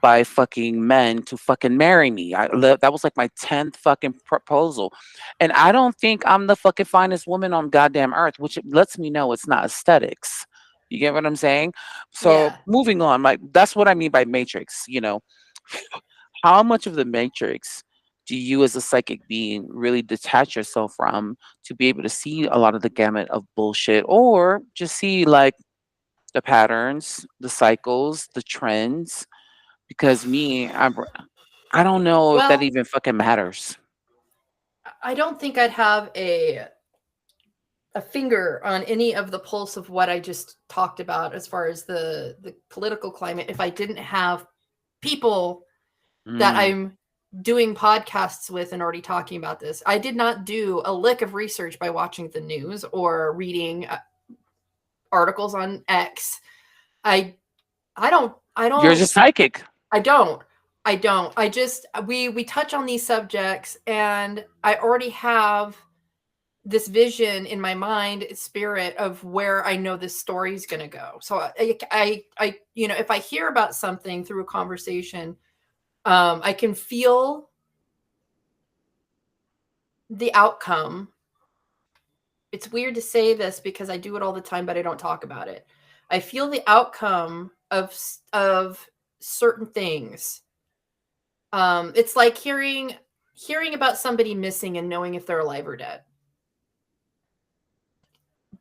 by fucking men to fucking marry me. That was like my 10th fucking proposal. And I don't think I'm the fucking finest woman on goddamn earth, which lets me know it's not aesthetics. You get what I'm saying? So Yeah. moving on, like that's what I mean by matrix. How much of the matrix do you as a psychic being really detach yourself from to be able to see a lot of the gamut of bullshit, or just see like the patterns, the cycles, the trends? Because I don't know if that Well, even fucking matters. I don't think I'd have a finger on any of the pulse of what I just talked about as far as the political climate if I didn't have people that Mm, I'm doing podcasts with and already talking about this. I did not do a lick of research by watching the news or reading articles on X. I You're just psychic. I don't. I just we touch on these subjects, and I already have this vision in my mind, spirit of where I know this story is going to go. So I if I hear about something through a conversation, I can feel the outcome. It's weird to say this because I do it all the time, but I don't talk about it. I feel the outcome of certain things. It's like hearing about somebody missing and knowing if they're alive or dead.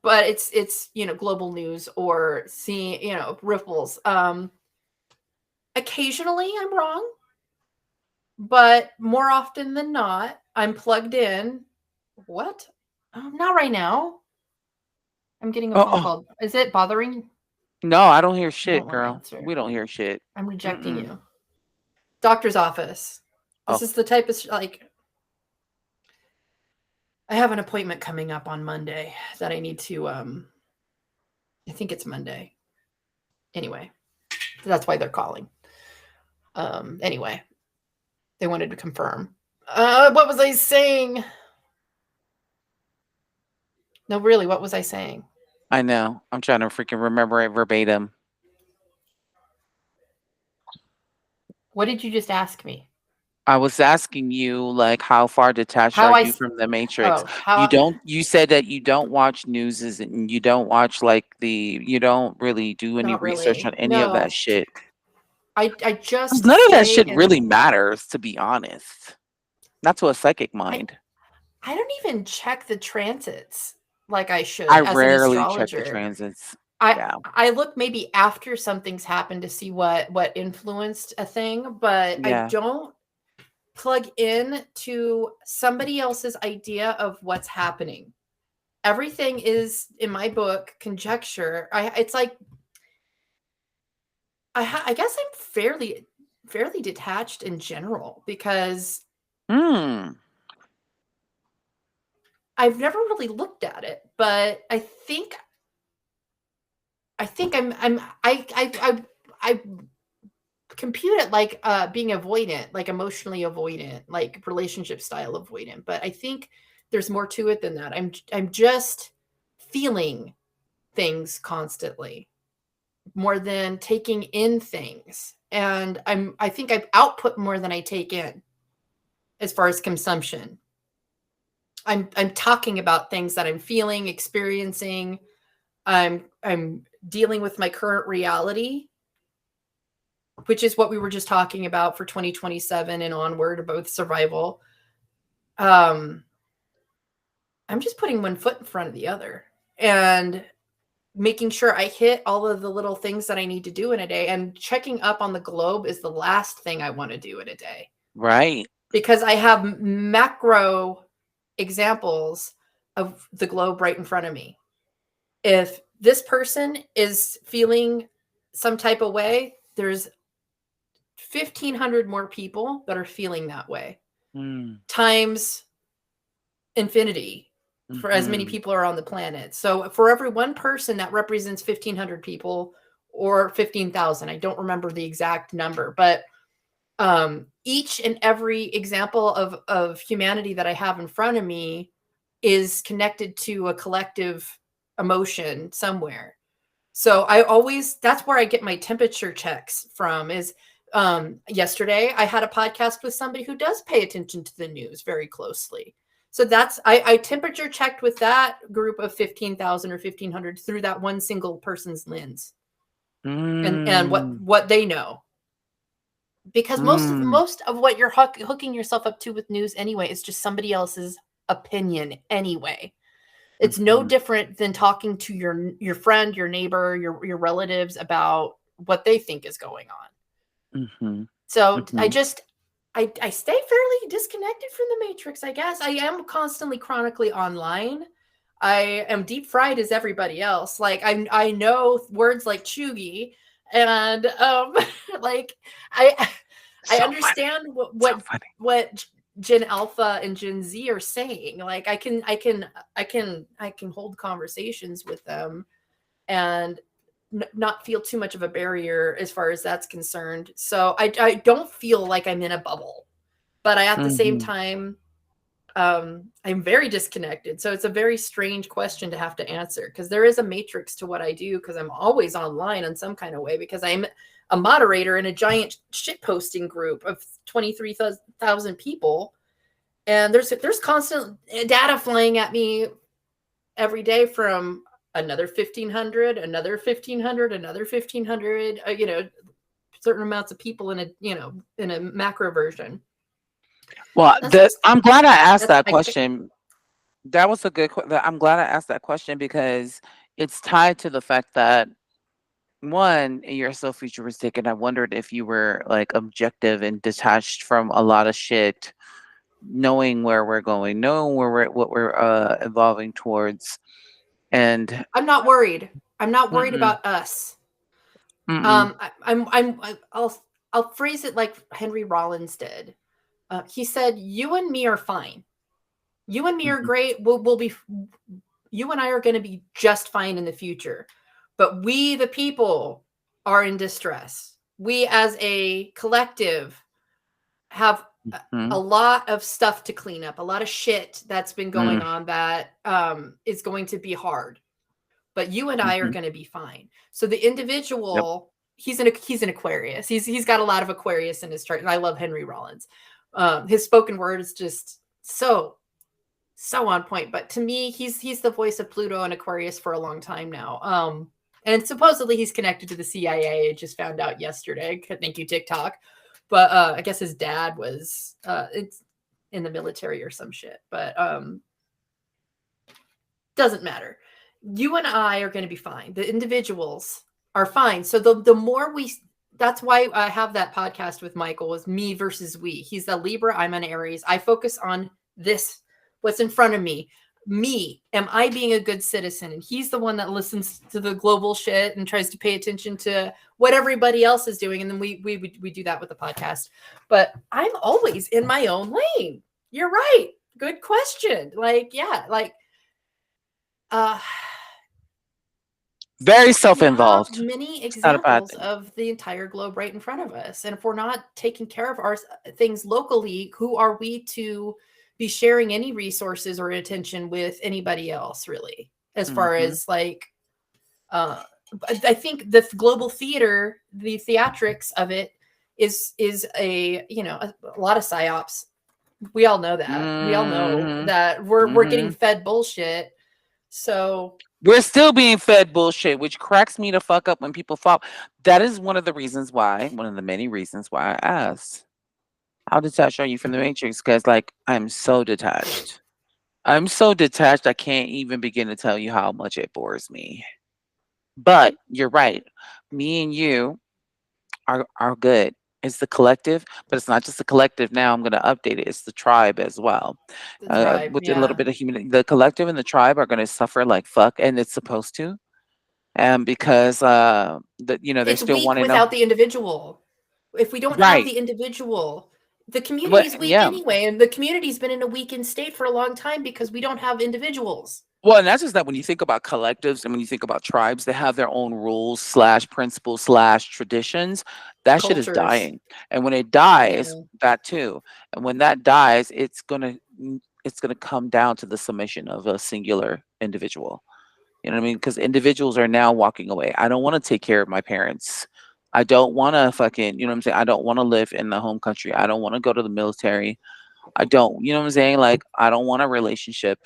But it's global news or seeing ripples. Occasionally I'm wrong, but more often than not, I'm plugged in. What? Not right now. I'm getting a phone call. Is it bothering you? No, I don't hear shit, Don't girl. answer. We don't hear shit. I'm rejecting you. Doctor's office. This is the type of I have an appointment coming up on Monday that I need to I think it's Monday. Anyway, that's why they're calling. Anyway, they wanted to confirm. What was I saying? No, really, what was I saying? I know. I'm trying to freaking remember it verbatim. What did you just ask me? I was asking you, like, how far detached How are I you s- from the Matrix? how You said that you don't watch news and you don't watch you don't really do any not research really. on any of No. that shit. I just None of that shit say really matters, to be honest. Not to a psychic mind. I don't even check the transits like I should I as an rarely check the astrologer. transits. Yeah. I look maybe after something's happened to see what influenced a thing, but I Yeah. don't plug in to somebody else's idea of what's happening. Everything is in my book conjecture. It's like I guess I'm fairly detached in general because I've never really looked at it, but I think I compute it like being avoidant, like emotionally avoidant, like relationship style avoidant. But I think there's more to it than that. I'm just feeling things constantly more than taking in things. And I think I output more than I take in as far as consumption. I'm talking about things that I'm feeling, experiencing. I'm dealing with my current reality, which is what we were just talking about for 2027 and onward, both survival. I'm just putting one foot in front of the other and making sure I hit all of the little things that I need to do in a day. And checking up on the globe is the last thing I want to do in a day. Right. Because I have macro examples of the globe right in front of me. If this person is feeling some type of way, there's 1,500 more people that are feeling that way times infinity for as many people are on the planet. So for every one person that represents 1,500 people or 15,000, I don't remember the exact number, but each and every example of humanity that I have in front of me is connected to a collective emotion somewhere. So that's where I get my temperature checks from is yesterday I had a podcast with somebody who does pay attention to the news very closely. So I temperature checked with that group of 15,000 or 1,500 through that one single person's lens and what they know. Because most of what you're hooking yourself up to with news anyway is just somebody else's opinion anyway. It's no different than talking to your friend, your neighbor, your relatives about what they think is going on. So I stay fairly disconnected from the Matrix, I guess. I am constantly chronically online. I am deep fried as everybody else. Like I know words like chuggy and like I understand what Gen Alpha and Gen Z are saying. Like I can hold conversations with them and not feel too much of a barrier as far as that's concerned. So I don't feel like I'm in a bubble, but at the same time, I'm very disconnected. So it's a very strange question to have to answer, because there is a matrix to what I do, because I'm always online in some kind of way, because I'm a moderator in a giant shit posting group of 23,000 people. And there's constant data flying at me every day from another 1,500, another 1,500, another 1,500, certain amounts of people in a macro version. Well, I'm glad I asked that question. That was a good question. I'm glad I asked that question, because it's tied to the fact that, one, you're so futuristic, and I wondered if you were like objective and detached from a lot of shit, knowing where we're going, knowing what we're evolving towards. And I'm not worried. I'm not worried about us. I'll phrase it like Henry Rollins did. He said, "You and me are fine. You and me are great. We'll be. You and I are going to be just fine in the future. But we, the people, are in distress. We, as a collective, have a lot of stuff to clean up. A lot of shit that's been going on that is going to be hard. But you and I are going to be fine." So the individual, he's an Aquarius. He's got a lot of Aquarius in his chart, and I love Henry Rollins. His spoken word is just so on point. But to me, he's the voice of Pluto and Aquarius for a long time now. And supposedly he's connected to the CIA. I just found out yesterday. Thank you, TikTok. But I guess his dad was it's in the military or some shit. But doesn't matter. You and I are going to be fine. The individuals are fine. So the more that's why I have that podcast with Michael, is me versus we. He's a Libra, I'm an Aries. I focus on this, what's in front of me. Me, am I being a good citizen? And he's the one that listens to the global shit and tries to pay attention to what everybody else is doing. And then we do that with the podcast. But I'm always in my own lane. You're right. Good question. Very self-involved. Many examples of the entire globe right in front of us. And if we're not taking care of our things locally, who are we to be sharing any resources or attention with anybody else, really? As far as I think the global theater, the theatrics of it is a lot of psyops. We all know that. We all know that we're getting fed bullshit. So we're still being fed bullshit, which cracks me the fuck up when people fall. That is one of the many reasons why I asked, how detached are you from the Matrix? Because I'm so detached. I can't even begin to tell you how much it bores me. But you're right. Me and you are good. It's the collective, but it's not just the collective. Now I'm going to update it. It's the tribe as well. With a little bit of humanity, the collective and the tribe are going to suffer like fuck, and it's supposed to. And because they're it's still weak wanting without the individual. If we don't have the individual, the community's weak anyway, and the community's been in a weakened state for a long time because we don't have individuals. Well, and that's just that when you think about collectives and when you think about tribes, they have their own rules / principles / traditions. That shit is dying. And when it dies, that too. And when that dies, it's gonna come down to the submission of a singular individual. You know what I mean? Because individuals are now walking away. I don't want to take care of my parents. I don't want to fucking, you know what I'm saying? I don't want to live in the home country. I don't want to go to the military. I don't, you know what I'm saying? I don't want a relationship.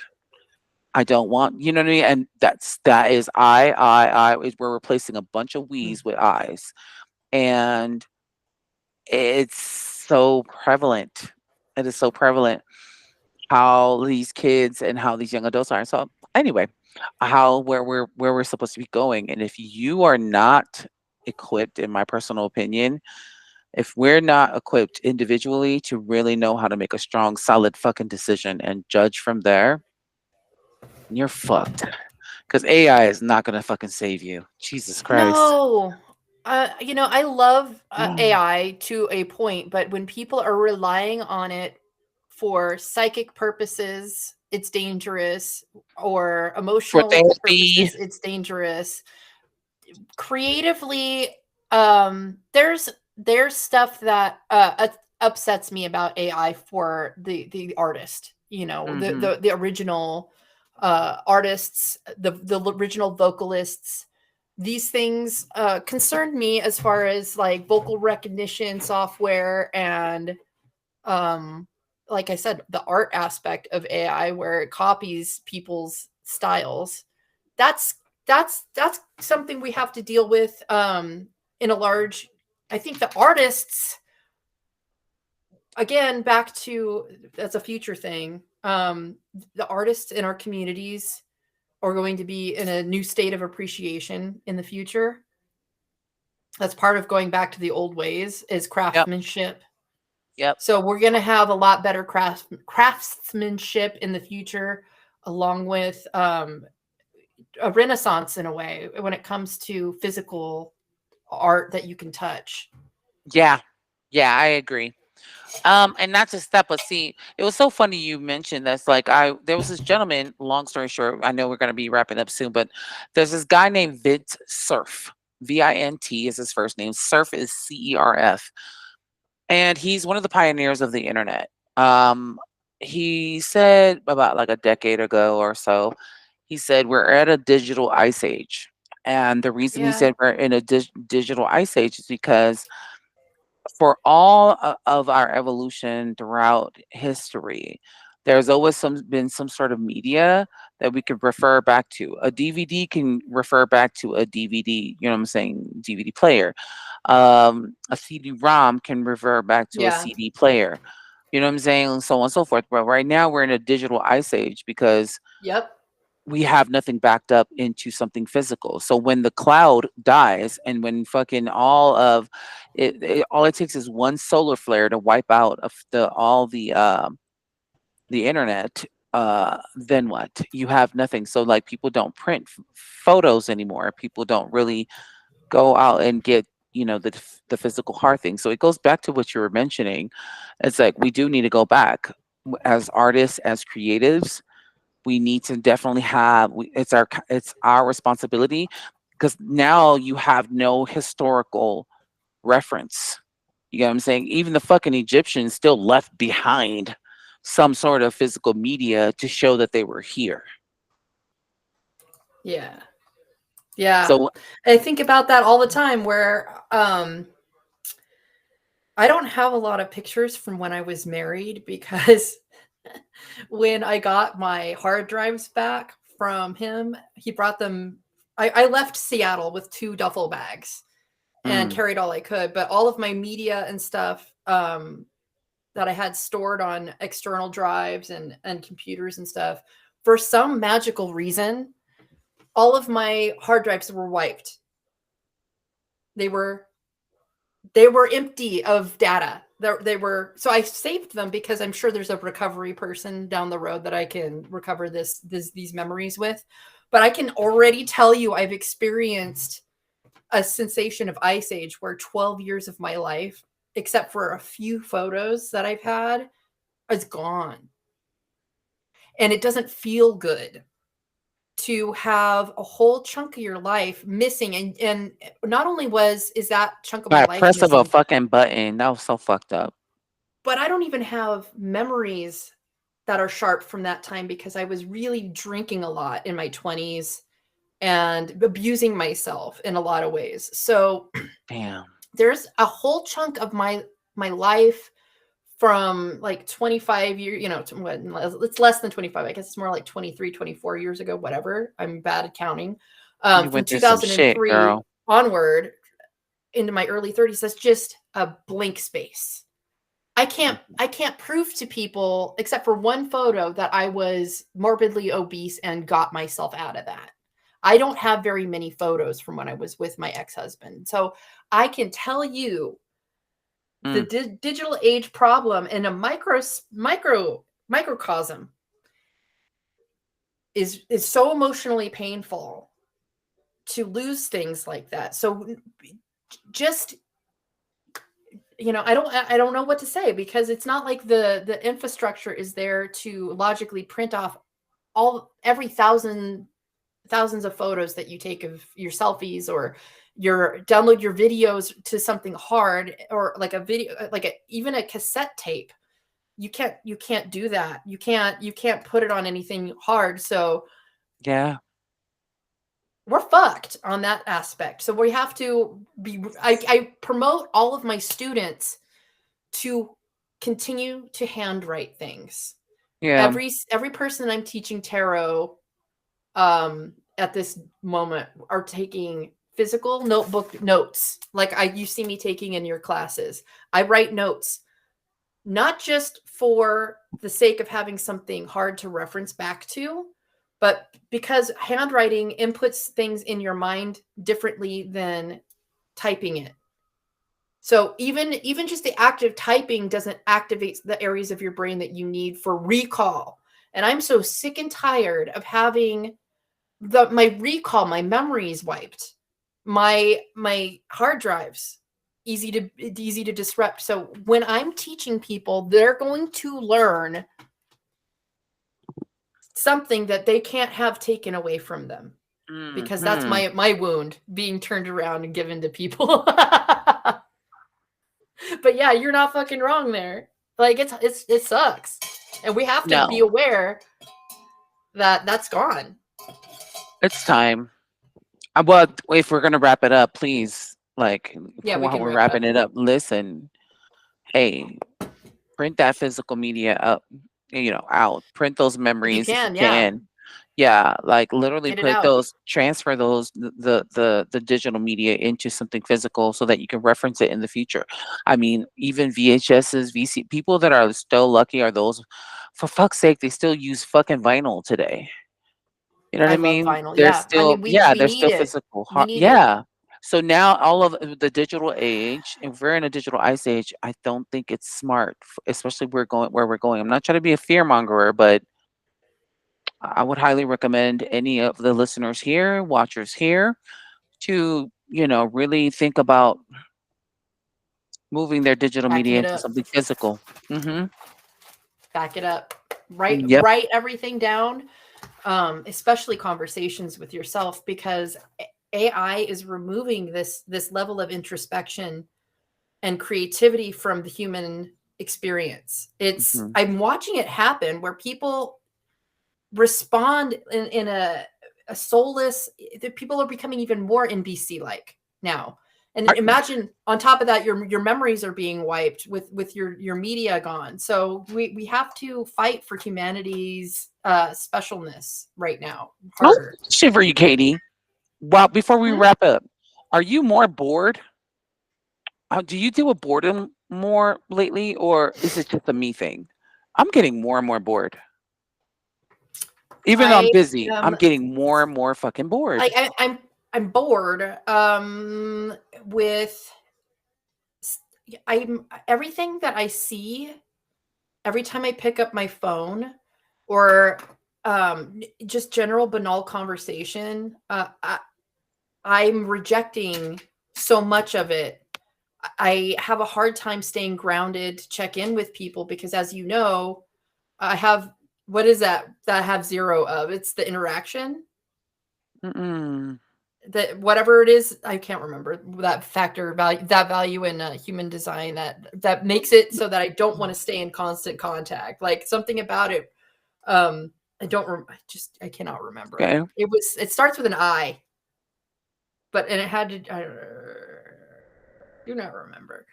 I don't want, you know what I mean? And that is we're replacing a bunch of we's with I's. And it's so prevalent. It is so prevalent how these kids and how these young adults are. So anyway, where we're supposed to be going. And if you are not equipped, in my personal opinion, if we're not equipped individually to really know how to make a strong, solid fucking decision and judge from there, you're fucked. Because AI is not gonna fucking save you. Jesus Christ. No. I love AI to a point, but when people are relying on it for psychic purposes, it's dangerous, or emotional purposes, it's dangerous. creatively, there's stuff that upsets me about AI for the artist. You know, Hmm. the original artists, the original vocalists. These things concerned me as far as like vocal recognition software and um like I said, the art aspect of AI where it copies people's styles. That's that's something we have to deal with in a large. I think the artists, again, back to, that's a future thing. The artists in our communities are going to be in a new state of appreciation in the future. That's part of going back to the old ways, is Yep. craftsmanship. Yep. So we're going to have a lot better craftsmanship in the future, along with a renaissance in a way when it comes to physical art that you can touch. Yeah. Yeah, I agree. And not just that, but see, it was so funny you mentioned this. Like, there was this gentleman. Long story short, I know we're going to be wrapping up soon, but there's this guy named Vint Cerf. Vint is his first name. Surf is CERF, and he's one of the pioneers of the internet. He said about like a decade ago or so, he said we're at a digital ice age, and the reason he Yeah. said we're in a digital ice age is because for all of our evolution throughout history, there's always been some sort of media that we could refer back to. A DVD can refer back to a DVD, you know what I'm saying, DVD player. A CD-ROM can refer back to a Yeah. CD player. You know what I'm saying, and so on and so forth. But right now we're in a digital ice age because Yep. we have nothing backed up into something physical. So when the cloud dies and when fucking all it takes is one solar flare to wipe out of the internet, then what? You have nothing. So like people don't print photos anymore. People don't really go out and get, the physical hard thing. So it goes back to what you were mentioning. It's like we do need to go back as artists, as creatives. We need to definitely it's our responsibility, because now you have no historical reference. You know what I'm saying? Even the fucking Egyptians still left behind some sort of physical media to show that they were here. Yeah. Yeah. So I think about that all the time where I don't have a lot of pictures from when I was married because when I got my hard drives back from him, he brought them. I left Seattle with 2 duffel bags and mm, carried all I could, but all of my media and stuff that I had stored on external drives and computers and stuff, for some magical reason, all of my hard drives were wiped. They were empty of data. They were, so I saved them because I'm sure there's a recovery person down the road that I can recover these memories with. But I can already tell you I've experienced a sensation of ice age where 12 years of my life, except for a few photos that I've had, is gone. And it doesn't feel good to have a whole chunk of your life missing. And not only is that chunk of by my a life press of a missing, fucking button, that was so fucked up. but I don't even have memories that are sharp from that time because I was really drinking a lot in my 20s and abusing myself in a lot of ways. So Damn. there's a whole chunk of my life from like 25 years, it's less than 25. I guess it's more like 23, 24 years ago, whatever. I'm bad at counting. You From went through some shit, 2003 girl. onward into my early 30s, that's just a blank space. I can't prove to people except for one photo that I was morbidly obese and got myself out of that. I don't have very many photos from when I was with my ex-husband. So I can tell you the Mm. digital age problem in a microcosm is so emotionally painful to lose things like that. So just, I don't know what to say because it's not like the infrastructure is there to logically print off every thousand thousands of photos that you take of your selfies, or your download your videos to something hard, or like a video, like even a cassette tape. You can't do that. You can't put it on anything hard. So Yeah. we're fucked on that aspect. So we have to be, I promote all of my students to continue to handwrite things. Yeah. Every person I'm teaching tarot at this moment are taking physical notebook notes, like you see me taking in your classes. I write notes, not just for the sake of having something hard to reference back to, but because handwriting inputs things in your mind differently than typing it. So even just the act of typing doesn't activate the areas of your brain that you need for recall. And I'm so sick and tired of having my recall, my memories wiped, my hard drives easy to disrupt. So when I'm teaching people, they're going to learn something that they can't have taken away from them, because that's my wound being turned around and given to people. But yeah, you're not fucking wrong there. Like it sucks, and we have to be No, aware that that's gone. it's time. Well, if we're gonna wrap it up, please, like Yeah, we while can we're wrap up. wrapping it up, listen. Hey, print that physical media up, out. Print those If you memories if you can, yeah, can. Yeah, like literally get it out. transfer those the digital media into something physical so that you can reference it in the future. I mean, even VHSs, VC, people that are still lucky are those, for fuck's sake, they still use fucking vinyl today. You know what I I love mean? vinyl. They're Yeah, I still, mean yeah, we they're need still it. physical. We need it. Yeah. So now all of the digital age, if we're in a digital ice age, I don't think it's smart, especially we're going where we're going. I'm not trying to be a fear mongerer, but I would highly recommend any of the listeners here, watchers here, to, really think about moving their digital Backing media it into up. something physical. Mm-hmm. Back it up. Write Yep. write everything down, especially conversations with yourself, because AI is removing this level of introspection and creativity from the human experience. Mm-hmm. I'm watching it happen where people respond in a soulless. The people are becoming even more NBC like now. And I, imagine on top of that, your memories are being wiped with your media gone. So we have to fight for humanity's specialness right now I'll harder. shiver you, Katie. Well, before we Hmm? wrap up, are you more bored? Do you deal with boredom more lately, or is it just a me thing? I'm getting more and more bored. Even though I'm I busy, I'm am getting more and more fucking bored. I'm bored with I'm everything that I see every time I pick up my phone, or just general banal conversation. I'm rejecting so much of it. I have a hard time staying grounded to check in with people because, as you know, I have what is that I have zero of? It's the interaction. Mm-mm. That whatever it is, I can't remember that factor value, that value in human design that makes it so that I don't want to stay in constant contact. Like something about it, I don't. I cannot remember. Okay. It starts with an I, but and it had to. I do not remember.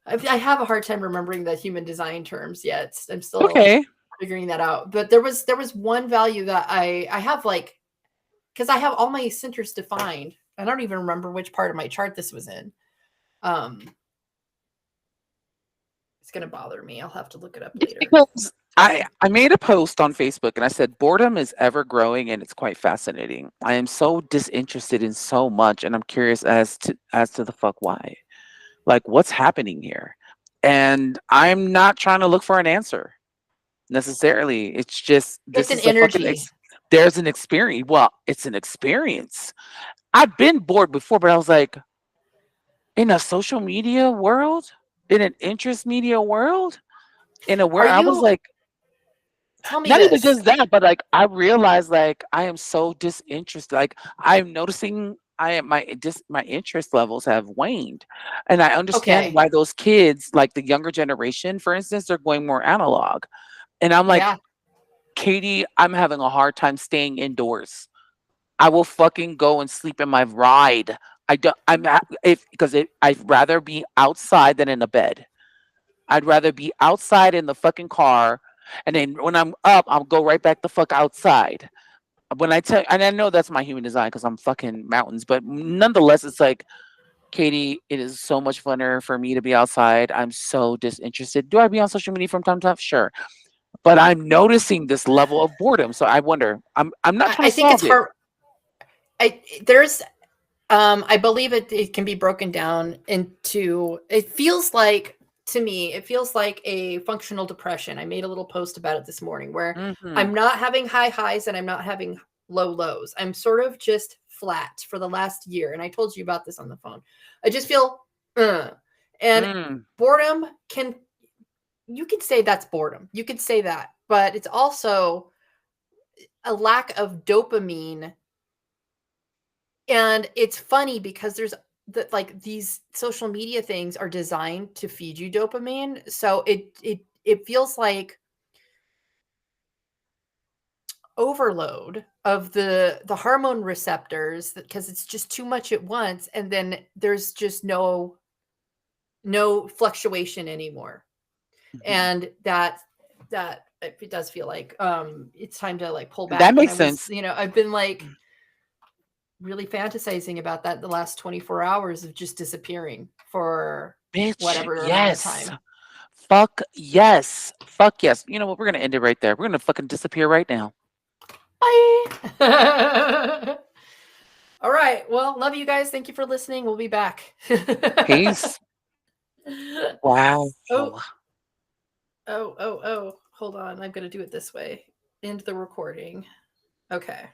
I have a hard time remembering the human design terms yet. I'm still Okay. figuring that out. But there was one value that I have, like, because I have all my centers defined. I don't even remember which part of my chart this was in. Um, it's gonna bother me. I'll have to look it up It's later. because I made a post on Facebook and I said boredom is ever growing and it's quite fascinating. I am so disinterested in so much and I'm curious as to the fuck why. Like what's happening here? And I'm not trying to look for an answer necessarily. It's just It's this an is a fucking energy. there's an experience. Well, it's an experience. I've been bored before, but I was like, in a social media world, in an interest media world, in a Are where I was you like, tell me Not even this. just that, but like I realize like I am so disinterested. Like I'm noticing I am my interest levels have waned. And I understand Okay. why those kids, like the younger generation, for instance, they're going more analog. And I'm like, Yeah. Katie, I'm having a hard time staying indoors. I will fucking go and sleep in my ride. I don't I'm at, if because I'd rather be outside than in a bed. I'd rather be outside in the fucking car, and then when I'm up, I'll go right back the fuck outside. When I tell, and I know that's my human design because I'm fucking mountains, but nonetheless, it's like, Katie, it is so much funner for me to be outside. I'm so disinterested. Do I be on social media from time to time? Sure, but I'm noticing this level of boredom. So I wonder. I'm not trying I to think it's solve it. hard. There's I believe it can be broken down into, it feels like, to me, it feels like a functional depression. I made a little post about it this morning where Hmm. I'm not having high highs and I'm not having low lows. I'm sort of just flat for the last year. And I told you about this on the phone. I just feel, and Mm. boredom can, you could say that's boredom. You could say that, but it's also a lack of dopamine. And it's funny because there's that, like, these social media things are designed to feed you dopamine. So it feels like overload of the hormone receptors, because it's just too much at once, and then there's just no fluctuation anymore. Mhm. And that it does feel like it's time to like pull That back. And makes I was, sense. I've been like really fantasizing about that the last 24 hours of just disappearing for Bitch, whatever amount of yes. time. Fuck yes. Fuck yes. You know what? We're gonna end it right there. We're gonna fucking disappear right now. Bye. All right. Well, love you guys. Thank you for listening. We'll be back. Peace. Wow. Oh, oh. Hold on. I'm going to do it this way. End the recording. Okay.